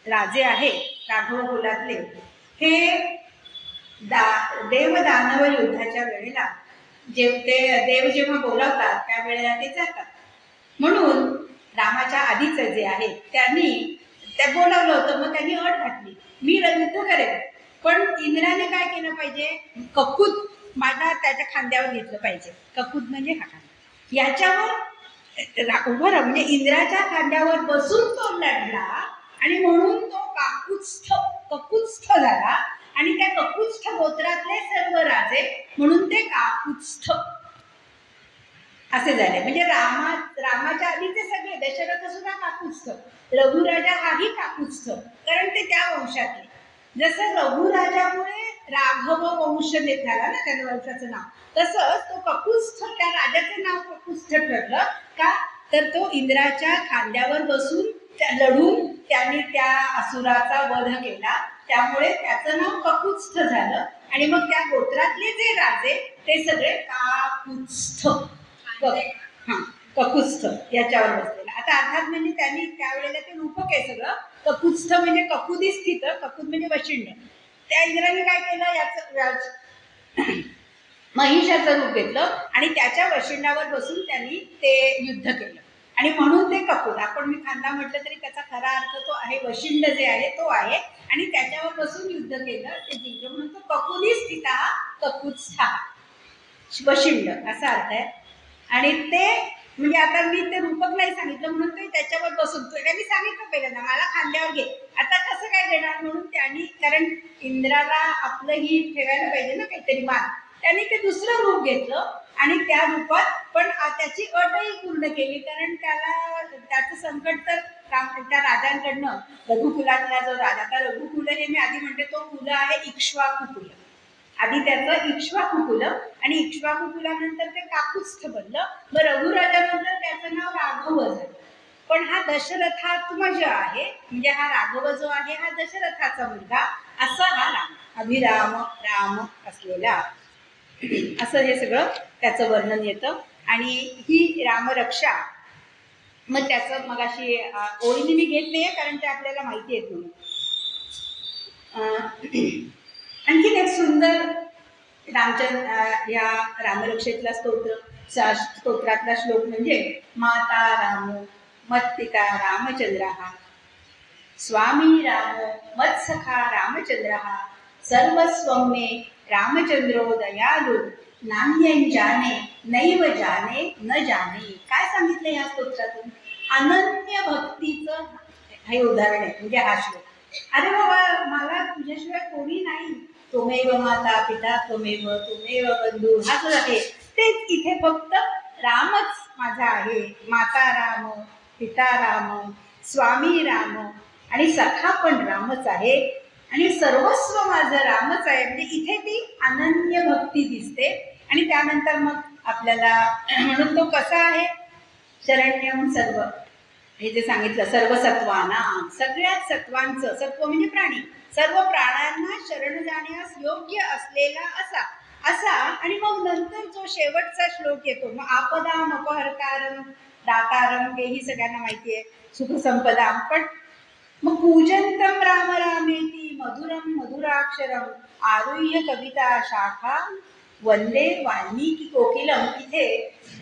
राजे आहेत राघव कुलातले हे देव दानव युद्धाच्या वेळेला देव जेव्हा बोलावतात त्यावेळेला ते जातात. म्हणून रामाच्या आधीचं जे आहे त्यांनी त्या बोलावलं होतं. मग त्यांनी अट घातली मी युद्ध करेन, पण इंद्राने काय केलं पाहिजे? ककूत माझा त्याच्या खांद्यावर घेतलं पाहिजे. ककूत म्हणजे हा खांदा, याच्यावर उभं राहा म्हणजे इंद्राच्या खांद्यावर बसून तो लढला. आणि म्हणून तो ककुत्स्थ झाला. आणि त्या ककुत्स्थ गोत्रातले सर्व राजे म्हणून ते काकुत्स्थ असे झाले. म्हणजे रामाच्या आधीचे सगळे दशरथ सुद्धा काकुत्स्थ, रघुराजा हाही काकुत्स्थ, कारण ते त्या वंशातले. जसं रघुराजामुळे राघव वंश झाला ना त्या वंशाचं नाव, तसंच तो ककुत्स्थ त्या राजाचं नाव ककुत्स्थ ठरलं का? तर तो इंद्राच्या खांद्यावर बसून लढून त्यांनी त्या असुराचा वध केला, त्यामुळे त्याचं नाव ककुत्स्थ झालं. आणि मग त्या गोत्रातले जे राजे ते सगळे काकुत्स्थ ककुत्स्थ याच्यावर बसलेला. आता अर्थात म्हणजे त्यांनी त्यावेळेला ते रूपक आहे सगळं. ककुत्स्थ म्हणजे ककुदी स्थित, ककुद म्हणजे वशिंड. त्या इंद्राने काय केलं? याच महिषाचं रूप घेतलं आणि त्याच्या वशिंडावर बसून त्यांनी ते युद्ध केलं. आणि म्हणून ते कपूर, आपण मी खांदा म्हटलं तरी त्याचा खरा अर्थ तो आहे, वशिंड जे आहे तो आहे. आणि त्याच्यावर बसून युद्ध केलं, ते जिंकलं म्हणून तो ककुली स्थिता ककुत्स्था, वशिंड असा अर्थ आहे. आणि ते म्हणजे आता मी ते रूपक नाही सांगितलं म्हणून ते त्याच्यावर बसून, त्यांनी सांगितलं पहिल्यांदा मला खांद्यावर घे, आता कसं काय घेणार म्हणून त्यांनी, कारण इंद्राला आपलंही ठेवायला पाहिजे ना काहीतरी मान, त्यांनी ते दुसरं रूप घेतलं आणि त्या रूपात पण त्याची अटही पूर्ण केली. कारण त्याचं संकट तर त्या राजांकडनं, रघुकुलातला जो राजा, आता रघुकुल हे मी आधी म्हणते तो कुल आहे इक्ष्वाकुकुल, आधी त्याचं इक्ष्वाकुकुल आणि इक्ष्वाकुकुलानंतर ते काकुत्स्थ बनलं. मग रघुराजानंतर त्याचं नाव राघव झालं. पण हा दशरथात्मज आहे, म्हणजे हा राघव जो आहे हा दशरथाचा मुलगा, असा हा राम, अभिराम राम असलेला, असं हे सगळं त्याचं वर्णन येतं. आणि ही रामरक्षा, मग त्याचं मग अशी ओळीने मी घेत नाहीये कारण ते आपल्याला माहिती आहेत म्हणून. आणखीन एक सुंदर या रामरक्षेतला स्तोत्रातला श्लोक म्हणजे माता राम मत्पिता रामचंद्र, स्वामी राम मत्सखा रामचंद्र, सर्वस्वं मे रामचंद्रो दयालु, नान्यं जाने नैव जाने न जाने. काय सांगितलं या स्तोत्रातून? अनन्य भक्तीचं हे उदाहरण आहे म्हणजे हा श्लोक. अरे बाबा मला तुझ्याशिवाय कोणी नाही, त्वमेव माता पिता त्वमेव त्वमेव बंधू, हा जो आहे तेच इथे फक्त रामच माझा आहे. माता राम, पिता राम, स्वामी राम आणि सखा पण रामच आहे आणि सर्वस्व माझं रामच आहे. म्हणजे इथे ती अनन्य भक्ती दिसते. आणि त्यानंतर मग आपल्याला म्हणून तो कसा आहे, शरण्यम सर्व, हे जे सांगितलं सर्व सत्वाना, सगळ्याच सत्वांचं, सत्व म्हणजे प्राणी, सर्व प्राण्यांना शरण जाण्यास योग्य असलेला असा. आणि मग नंतर जो शेवटचा श्लोक येतो, मग आपदाम अपहर्तारम दातारम, हेही सगळ्यांना माहिती आहे, सुखसंपदाम. पण मग पूजंतम राम रामेती मधुरम मधुराक्षरम आरुह्य कविता शाखा वंदे वाल्मिकी कोकिलम. इथे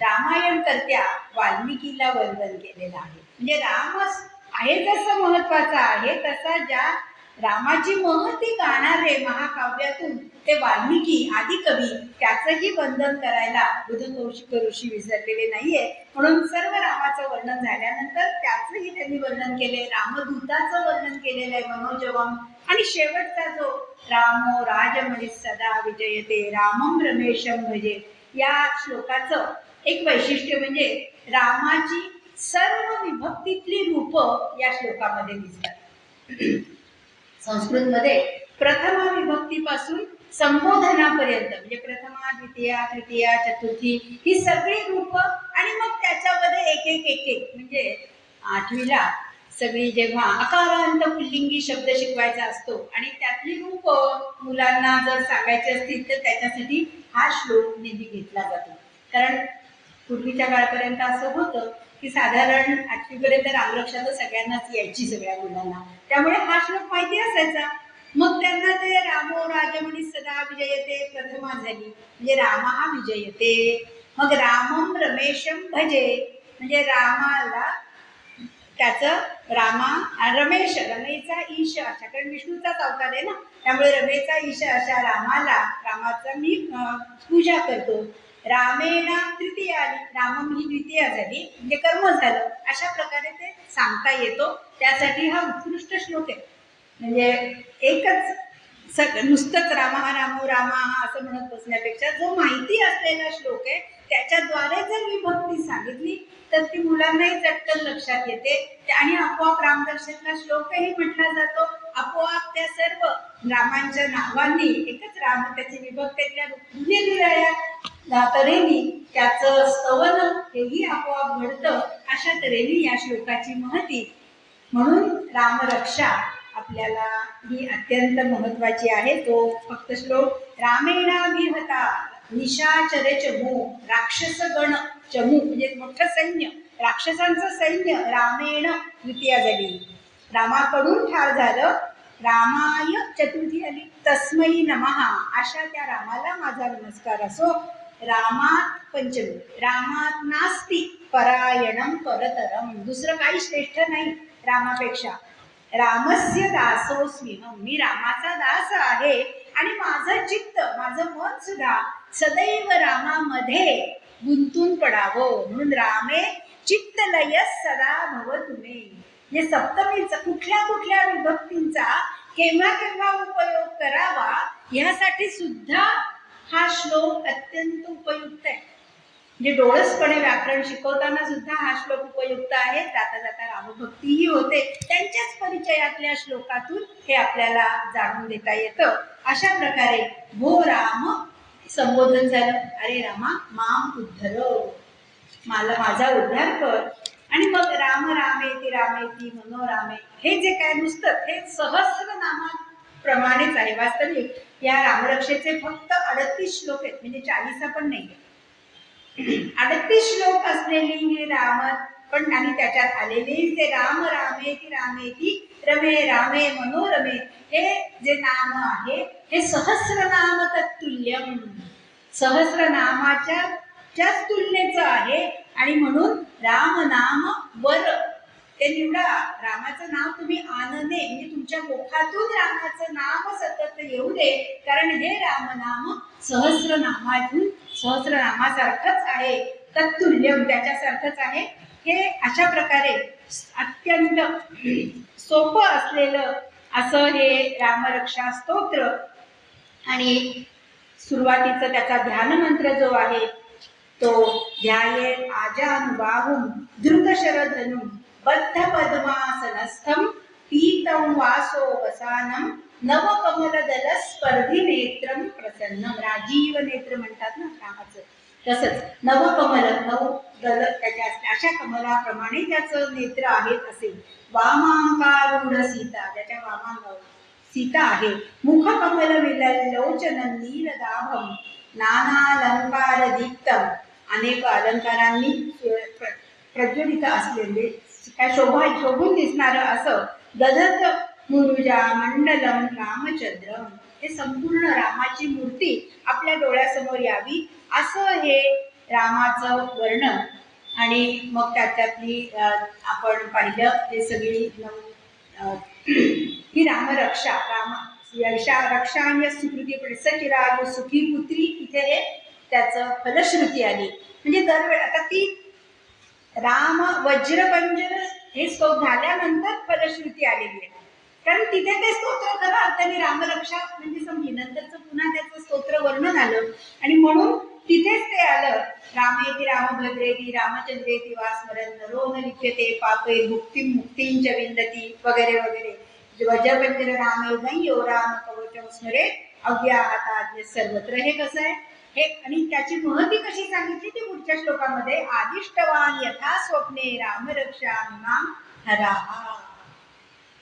रामायण कर्त्या वाल्मिकीला वंदन केलेलं आहे. म्हणजे रामच आहे जसं महत्वाचा आहे, तसा ज्या रामाची महती गाणारे महाकाव्यातून ते वाल्मिकी आदी कवी, त्याचंही वंदन करायला बुधकौशिक ऋषी विसरलेले नाहीये. म्हणून सर्व रामाचं वर्णन झाल्यानंतर त्याचंही त्यांनी वर्णन केले, रामदूताचं वर्णन केलेलं आहे मनोजवम. आणि शेवटचा जो रामो राजमणी सदा विजयते रामम रमेशम भजे, या श्लोकाचं एक वैशिष्ट्य म्हणजे रामाची सर्व विभक्तीतली रूप या श्लोकामध्ये दिसतात. संस्कृतमध्ये प्रथमा विभक्तीपासून संबोधनापर्यंत म्हणजे प्रथमा द्वितीया तृतीया चतुर्थी ही सगळी रूप, आणि मग त्याच्यामध्ये एक म्हणजे आठवीला सगळी जेव्हा अकारांत पुल्लिंगी शब्द शिकवायचा असतो आणि त्यातली रूप मुलांना जर सांगायची असतील तर त्याच्यासाठी हा श्लोक नेहमी घेतला जातो. कारण पूर्वीच्या काळापर्यंत असं होतं की साधारण 8वीपर्यंत रामरक्षा तर सगळ्यांनाच यायची, सगळ्या मुलांना, त्यामुळे हा श्लोक माहिती असायचा. मग त्यांना ते रामो राजमणी सदा विजयते प्रथमा झाली म्हणजे राम हा विजयते. मग रामम रमेशम भजे म्हणजे रामाला त्याचं रमेश, रमेचा ईश अशा, कारण विष्णूचाच अवतार आहे ना, त्यामुळे रमेचा ईश अशा रामाचा मी पूजा करतो. रामेणा तृतीया आली, रामम ही द्वितीया झाली म्हणजे कर्म झालं. अशा प्रकारे ते सांगता येतो, त्यासाठी हा उत्कृष्ट श्लोक आहे. म्हणजे एकच नुसतंच रामो रामा असं म्हणत बसण्यापेक्षा जो माहिती असलेला श्लोक आहे त्याच्याद्वारे जर विभक्ती सांगितली तर ती मुलांनाही चटकन लक्षात येते. आणि आपोआप रामदर्शनला श्लोकही म्हटला जातो. आपोआप त्या सर्व रामांच्या नावांनी एकच राम, त्याची विभक्तीतल्या निरनिराळ्या तऱ्हेने त्याचं स्तवन हेही आपोआप घडतं. अशा तऱ्हेने या श्लोकाची महती. म्हणून रामरक्षा आपल्याला ही अत्यंत महत्वाची आहे. तो फक्त श्लोक रामेणाभिहता निशाचरे चमू, राक्षस गण चमू म्हणजे मोठं सैन्य, राक्षसांचं सैन्य रामेण द्वितीया झाली, रामाकडून ठार झालं. रामाय चतुर्थी आली, तस्मै नमः, अशा त्या रामाला माझा नमस्कार असो. रामात पंचमी, रामात नास्ति परायणम परतरम, दुसरं काही श्रेष्ठ नाही रामापेक्षा. रामस्य दासोस्म्यहम, मी रामाचा दास आहे आणि माझं चित्त, माझं मन सुद्धा सदैव रामामध्ये गुंतून पडावं म्हणून रामे चित्तलय सदा भवतु मे. म्हणजे सप्तमीचा कुठल्या कुठल्या विभक्तींचा केव्हा केव्हा उपयोग करावा ह्यासाठी सुद्धा हा श्लोक अत्यंत उपयुक्त आहे. म्हणजे डोळसपणे व्याकरण शिकवताना सुद्धा हा श्लोक उपयुक्त आहे. जाता जाता रामभक्तीही होते. त्यांच्याच परिचयातल्या श्लोकातून हे आपल्याला जाणून देता येतं. अशा प्रकारे भो राम संबोधन झालं. अरे रामा, माम उद्धर, मला माझा उद्धार कर. आणि मग राम रामेती रामेती मनोरामे, हे जे काय नुसतं हे सहस्रनामाप्रमाणेच आहे. वास्तविक या रामरक्षेचे फक्त 38 श्लोक आहेत, म्हणजे 40 पण नाही. 38 श्लोक असलेली ही राम पण आणि त्याच्यात आलेले जे राम रामेती रामेती रमे रामे मनोरमे हे जे नाम आहे हे सहस्रनाम तत्तुल्यम, सहस्रनामाच्या तुलनेचं आहे. आणि म्हणून राम नाम वर ते निवडा. रामाचं नाव तुम्ही आनने, म्हणजे तुमच्या मुखातून रामाचं नाम सतत येऊ दे, कारण हे रामनाम सहस्रनामातून सहस्रनामासारखंच आहे. तत्तुल्यम, त्याच्यासारखंच आहे. हे अशा प्रकारे अत्यंत सोपं असलेलं असं हे रामरक्षा स्तोत्र. आणि सुरुवातीचा त्याचा ध्यानमंत्र जो आहे तो ध्याये आजानुबाहुं धृतशरधनुं बद्ध पद्मासनस्थं पीतं वासो वसानं नवकमलदल स्पर्धी नेत्रं प्रसन्नम. राजीव नेत्र म्हणतात ना रामाचं, तसंच नवकमल, नव दल त्याच्या अशा कमलाप्रमाणे त्याचं नेत्र आहेत असे. वामांकारूढ सीता, त्याच्या वामांगावर सीता आहे. मुखकमल विललोचनं नीलदाभं नानालंकार दीप्तम, अनेक अलंकारांनी प्रज्वलित असलेले काय शोभून दिसणारं असं दधत मुरुजा मंडलम रामचंद्रम, हे संपूर्ण रामाची मूर्ती आपल्या डोळ्यासमोर यावी असं हे रामाचं वर्णन. आणि मग त्याच्यातली आपण पाहिलं हे सगळी ही रामरक्षा, रक्षा आणि सुकृती पण सचिराज सुखी पुत्री, इथे हे त्याचं फलश्रुती आली. म्हणजे दरवेळी आता ती राम वज्रपंजर हे स्तोत्र झाल्यानंतर फलश्रुती आलेली आहे, कारण तिथे ते स्तोत्र खरं अर्थाने रामरक्षा म्हणजे समजी नंतरचं पुन्हा त्याचं स्तोत्र वर्णन आलं आणि म्हणून तिथेच ते आलं. रामेति रामभद्रेति रामचंद्रेति वा स्मरन् नरो न लिप्यते पापे मुक्तिं मुक्तिंच विंदती वगैरे वगैरे. वज्रपंजर रामे नय्यो राम कवचं स्मरे अव्याहताज्ञ सर्वत्र. हे कसं आहे हे आणि त्याची महती कशी सांगितली ती पुढच्या श्लोकामध्ये. आदिष्टवान यथा स्वप्ने रामरक्षा माम हराहा.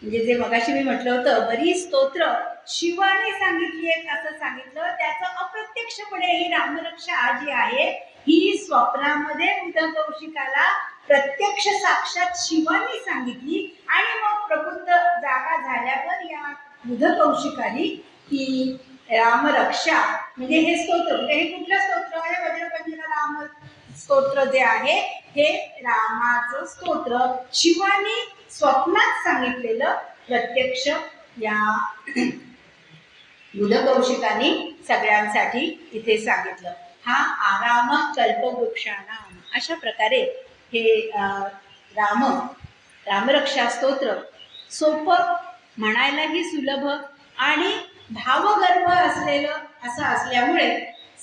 म्हणजे जे मगाशी मी म्हटलं होतं बरीच स्तोत्र शिवाने सांगितली आहेत असं सांगितलं, त्याचं अप्रत्यक्षपणे ही रामरक्षा जी आहे ही स्वप्नामध्ये बुधकौशिकाला प्रत्यक्ष साक्षात शिवानी सांगितली. आणि मग प्रबुद्ध जागा झाल्यावर या बुधकौशिकाने ही रामरक्षा म्हणजे हे स्तोत्र, हे कुठलं स्तोत्र आहे? वज्रपंजर राम स्तोत्र जे आहे हे रामाचं स्तोत्र शिवानी स्वप्नात सांगितलेलं प्रत्यक्ष या बुधकौशिकाने सगळ्यांसाठी इथे सांगितलं. हा आराम कल्पवृक्षाणाम. अशा प्रकारे हे रामरक्षा स्तोत्र सोपं, म्हणायलाही सुलभ आणि भावगर्भ असलेलं असं असल्यामुळे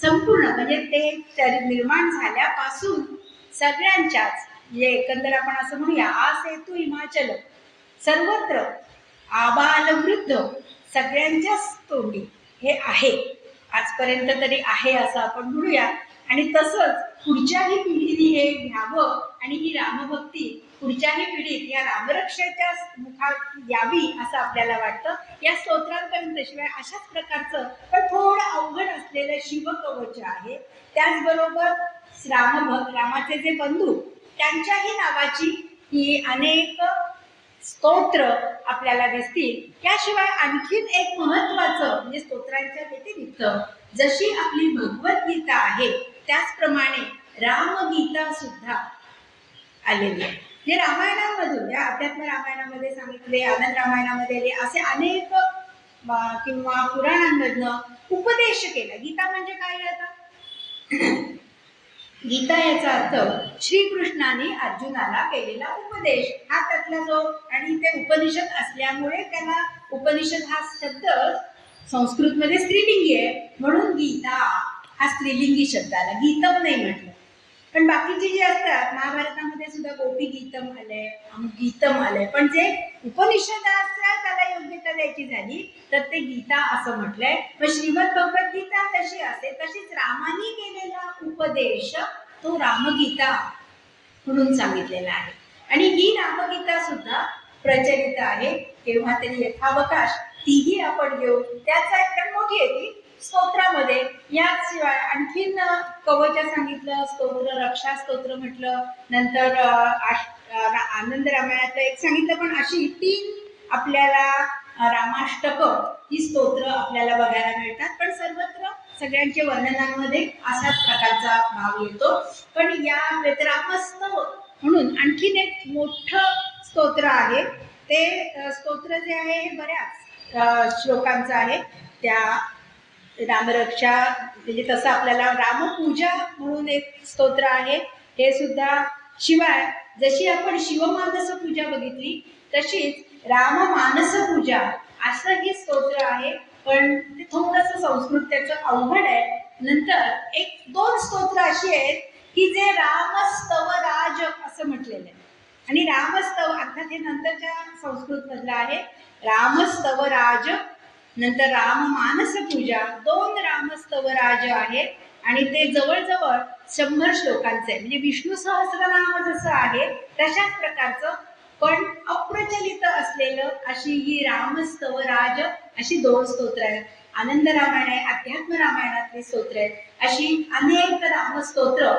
संपूर्ण म्हणजे ते निर्माण झाल्यापासून सगळ्यांच्याच म्हणजे एकंदर आपण असं म्हणूया आ सेतू हिमाचल सर्वत्र आबालवृद्ध सगळ्यांच्याच तोंडी हे आहे, आजपर्यंत तरी आहे असं आपण म्हणूया. आणि तसंच पुढच्याही पिढीने हे घ्यावं आणि ही रामभक्ती पुढच्याही पिढीत या रामरक्षेच्या मुखात यावी असं आपल्याला वाटतं. या स्तोत्रांपर्यंत शिवाय अशाच प्रकारचं पण थोडं अवघड असलेलं शिवकवच आहे. त्याचबरोबर रामाचे जे बंधू त्यांच्याही नावाची ही अनेक स्तोत्र आपल्याला दिसतील. त्याशिवाय आणखीन एक महत्वाचं म्हणजे स्तोत्रांच्या व्यतिरिक्त जशी आपली भगवद्गीता आहे त्याचप्रमाणे रामगीता सुद्धा आलेली आहे. जे रामायणामधून या अध्यात्म रामायणामध्ये सांगितले, आनंद रामायणामध्ये असे अनेक किंवा पुराणांमधनं उपदेश केला. गीता म्हणजे काय आता? गीता याचा अर्थ श्रीकृष्णाने अर्जुनाला केलेला उपदेश हा त्यातला जो, आणि ते उपनिषद असल्यामुळे त्याला उपनिषद हा शब्द संस्कृतमध्ये स्त्रीलिंगी आहे म्हणून गीता हा स्त्रीलिंगी शब्द आला, गीतम नाही म्हटलं. पण बाकीचे जे असतात महाभारतामध्ये सुद्धा गोपी गीतम आलंय, गीतम आलंय, पण जे उपनिषदाच्या त्याला योग्यता द्यायची झाली तर ते गीता असं म्हटलंय. पण श्रीमद भगवद्गीता जशी असते तशीच रामाने केलेला उपदेश तो रामगीता म्हणून सांगितलेला आहे. आणि ही रामगीता सुद्धा प्रचलित आहे. तेव्हा तरी यथावकाश तीही आपण घेऊ. त्याचा एक मोठी आहे ती स्तोत्रामध्ये. याशिवाय आणखीन कवच सांगितलं, स्तोत्र रक्षा स्तोत्र म्हटलं, नंतर आनंद रामायणातलं एक सांगितलं. पण अशी 3 आपल्याला रामाष्टक ही स्तोत्र आपल्याला बघायला मिळतात. पण सर्वत्र सगळ्यांच्या वर्णनांमध्ये असाच प्रकारचा भाव येतो. पण या रामस्तव म्हणून आणखीन एक मोठं स्तोत्र आहे. ते स्तोत्र जे आहे हे बऱ्याच श्लोकांचं आहे. त्या रामरक्षा म्हणजे तसं आपल्याला रामपूजा म्हणून एक स्तोत्र आहे हे सुद्धा. शिवाय जशी आपण शिवमानस पूजा बघितली तशीच राममानस पूजा असं हे स्तोत्र आहे. पण ते थोडंसं संस्कृत त्याचं अवघड आहे. नंतर 1-2 स्तोत्र अशी आहेत की जे रामस्तवराज असं म्हटलेलं आहे. आणि रामस्तव अर्थात हे नंतरच्या संस्कृत मधलं आहे. रामस्तवराज, नंतर राममानस पूजा, 2 रामस्तवराज आहेत. आणि ते जवळजवळ 100 श्लोकांचे आहे. म्हणजे विष्णू सहस्रनाम जसं आहे तशाच प्रकारचं पण अप्रचलित असलेलं अशी ही रामस्तवराज अशी 2 स्तोत्र आहेत. आनंद रामायण आहे, अध्यात्म रामायणातली स्तोत्र आहेत. अशी अनेक रामस्तोत्र.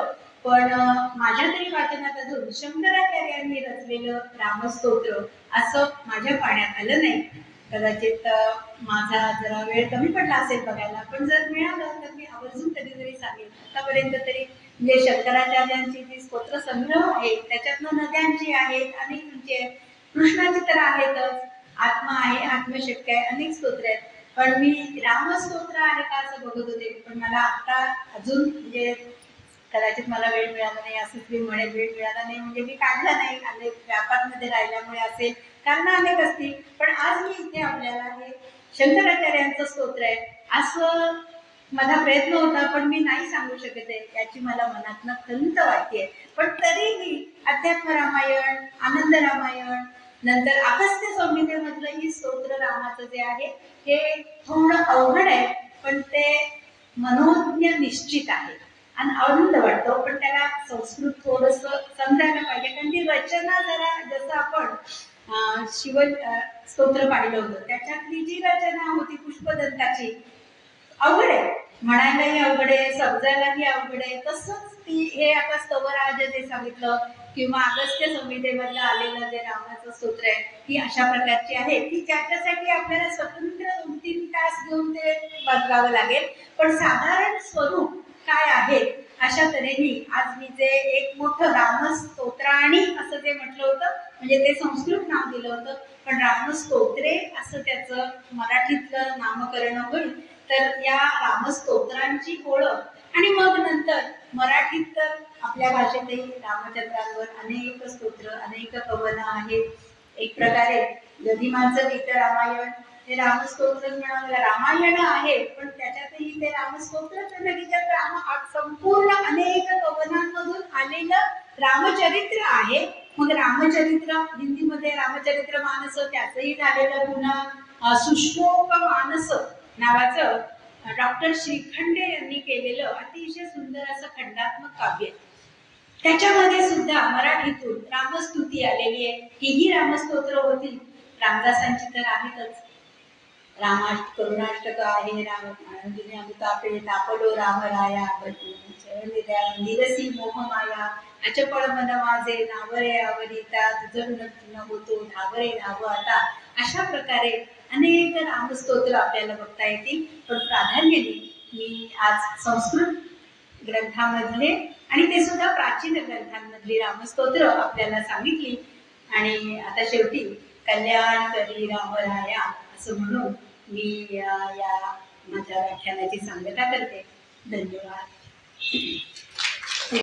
पण माझ्या तरी वाचनात अजून शंकराचार्यांनी रचलेलं रामस्तोत्र असं माझ्या पाण्यात आलं नाही. कदाचित माझा जरा वेळ कमी पडला असेल बघायला. पण जर मिळालं तर मी आवर्जून कधीतरी सांगेन. आतापर्यंत तरी म्हणजे शंकराचार्यांची जी स्तोत्र संग्रह आहे त्याच्यातनं नद्यांची आहेत, अनेकांची आहेत, कृष्णाची तर आहेतच, आत्मा आहे, आत्मशक्य आहे, अनेक स्तोत्र आहेत. पण मी रामस्तोत्र आहे का असं बघत होते. पण मला आता अजून म्हणजे कदाचित मला वेळ मिळाला नाही असंच मी म्हणेल. वेळ मिळाला नाही म्हणजे मी काढला नाही, अनेक व्यापारमध्ये राहिल्यामुळे असेल, कारण अनेक असतील. पण आज मी इथे आपल्याला हे शंकराचार्यांचं स्तोत्र आहे असं माझा प्रयत्न होता, पण मी नाही सांगू शकत आहे याची मला मनातनं खंत वाटते. पण तरीही अध्यात्म रामायण, आनंद रामायण, नंतर अगस्त्य संहितेमधलं ही स्तोत्र रामाचं जे आहे हे थोडं अवघड आहे. पण ते मनोज्ञ निश्चित आहे आणि आनंद वाटतो. पण त्याला संस्कृत थोडस समजायला पाहिजे. कारण ती रचना जरा जसं आपण शिव स्तोत्र पाहिलं होतं त्याच्यातली जी रचना होती पुष्पदंताची अवघड आहे, म्हणायलाही अवघड आहे, समजायलाही अवघड आहे. तसंच ती हे आता स्तवराज जे सांगितलं किंवा अगस्त्य संहितेमधलं आलेलं जे रामाचं स्तोत्र आहे ती अशा प्रकारची आहे की ज्याच्यासाठी आपल्याला स्वतंत्र 2-3 तास घेऊन ते बदलावं लागेल. पण साधारण स्वरूप काय आहे अशा तऱ्हेने आज मी जे एक मोठं रामस्तोत्राणी असं जे म्हटलं होतं म्हणजे ते संस्कृत नाव दिलं होतं. पण रामस्तोत्रे असं त्याचं मराठीतलं नामकरण होईल. तर या रामस्तोत्रांची ओळख आणि मग नंतर मराठीत तर आपल्या भाषेतही रामचंद्रांवर अनेक स्तोत्र, अनेक कवनं आहेत. एक प्रकारे गदिमांचं गीत रामायण हे रामस्तोत्र म्हणावं. रामायण आहे पण त्याच्यातही ते रामस्तोत्रच नदीच्यात संपूर्ण अनेक कवनांमधून आलेलं रामचरित्र आहे. मग रामचरित्र हिंदीमध्ये रामचरित्र मानस त्याचंही झालेलं पुन्हा सुश्लोक मानस नावाचं डॉक्टर श्रीखंडे यांनी केलेलं अतिशय सुंदर असं खंडात्मक काव्य. त्याच्यामध्ये सुद्धा मराठीतून रामस्तुती आलेली आहे. ही रामस्तोत्र होती. रामदासांची तर आहेतच. करुणाष्टक आहे. राम तापे तापलो रामराया निरसी मोहमाया अचपळ मन माझे नावरे आवरिता तुझं न होतो धावरे धाव आता. अशा प्रकारे अनेक रामस्तोत्र आपल्याला बघता येतील. पण प्राधान्याने मी आज संस्कृत ग्रंथामधले आणि ते सुद्धा प्राचीन ग्रंथांमधली रामस्तोत्र आपल्याला सांगितली. आणि आता शेवटी कल्याण करी रामराया असं म्हणून मी या माझ्या व्याख्यानाची सांगता करते. धन्यवाद.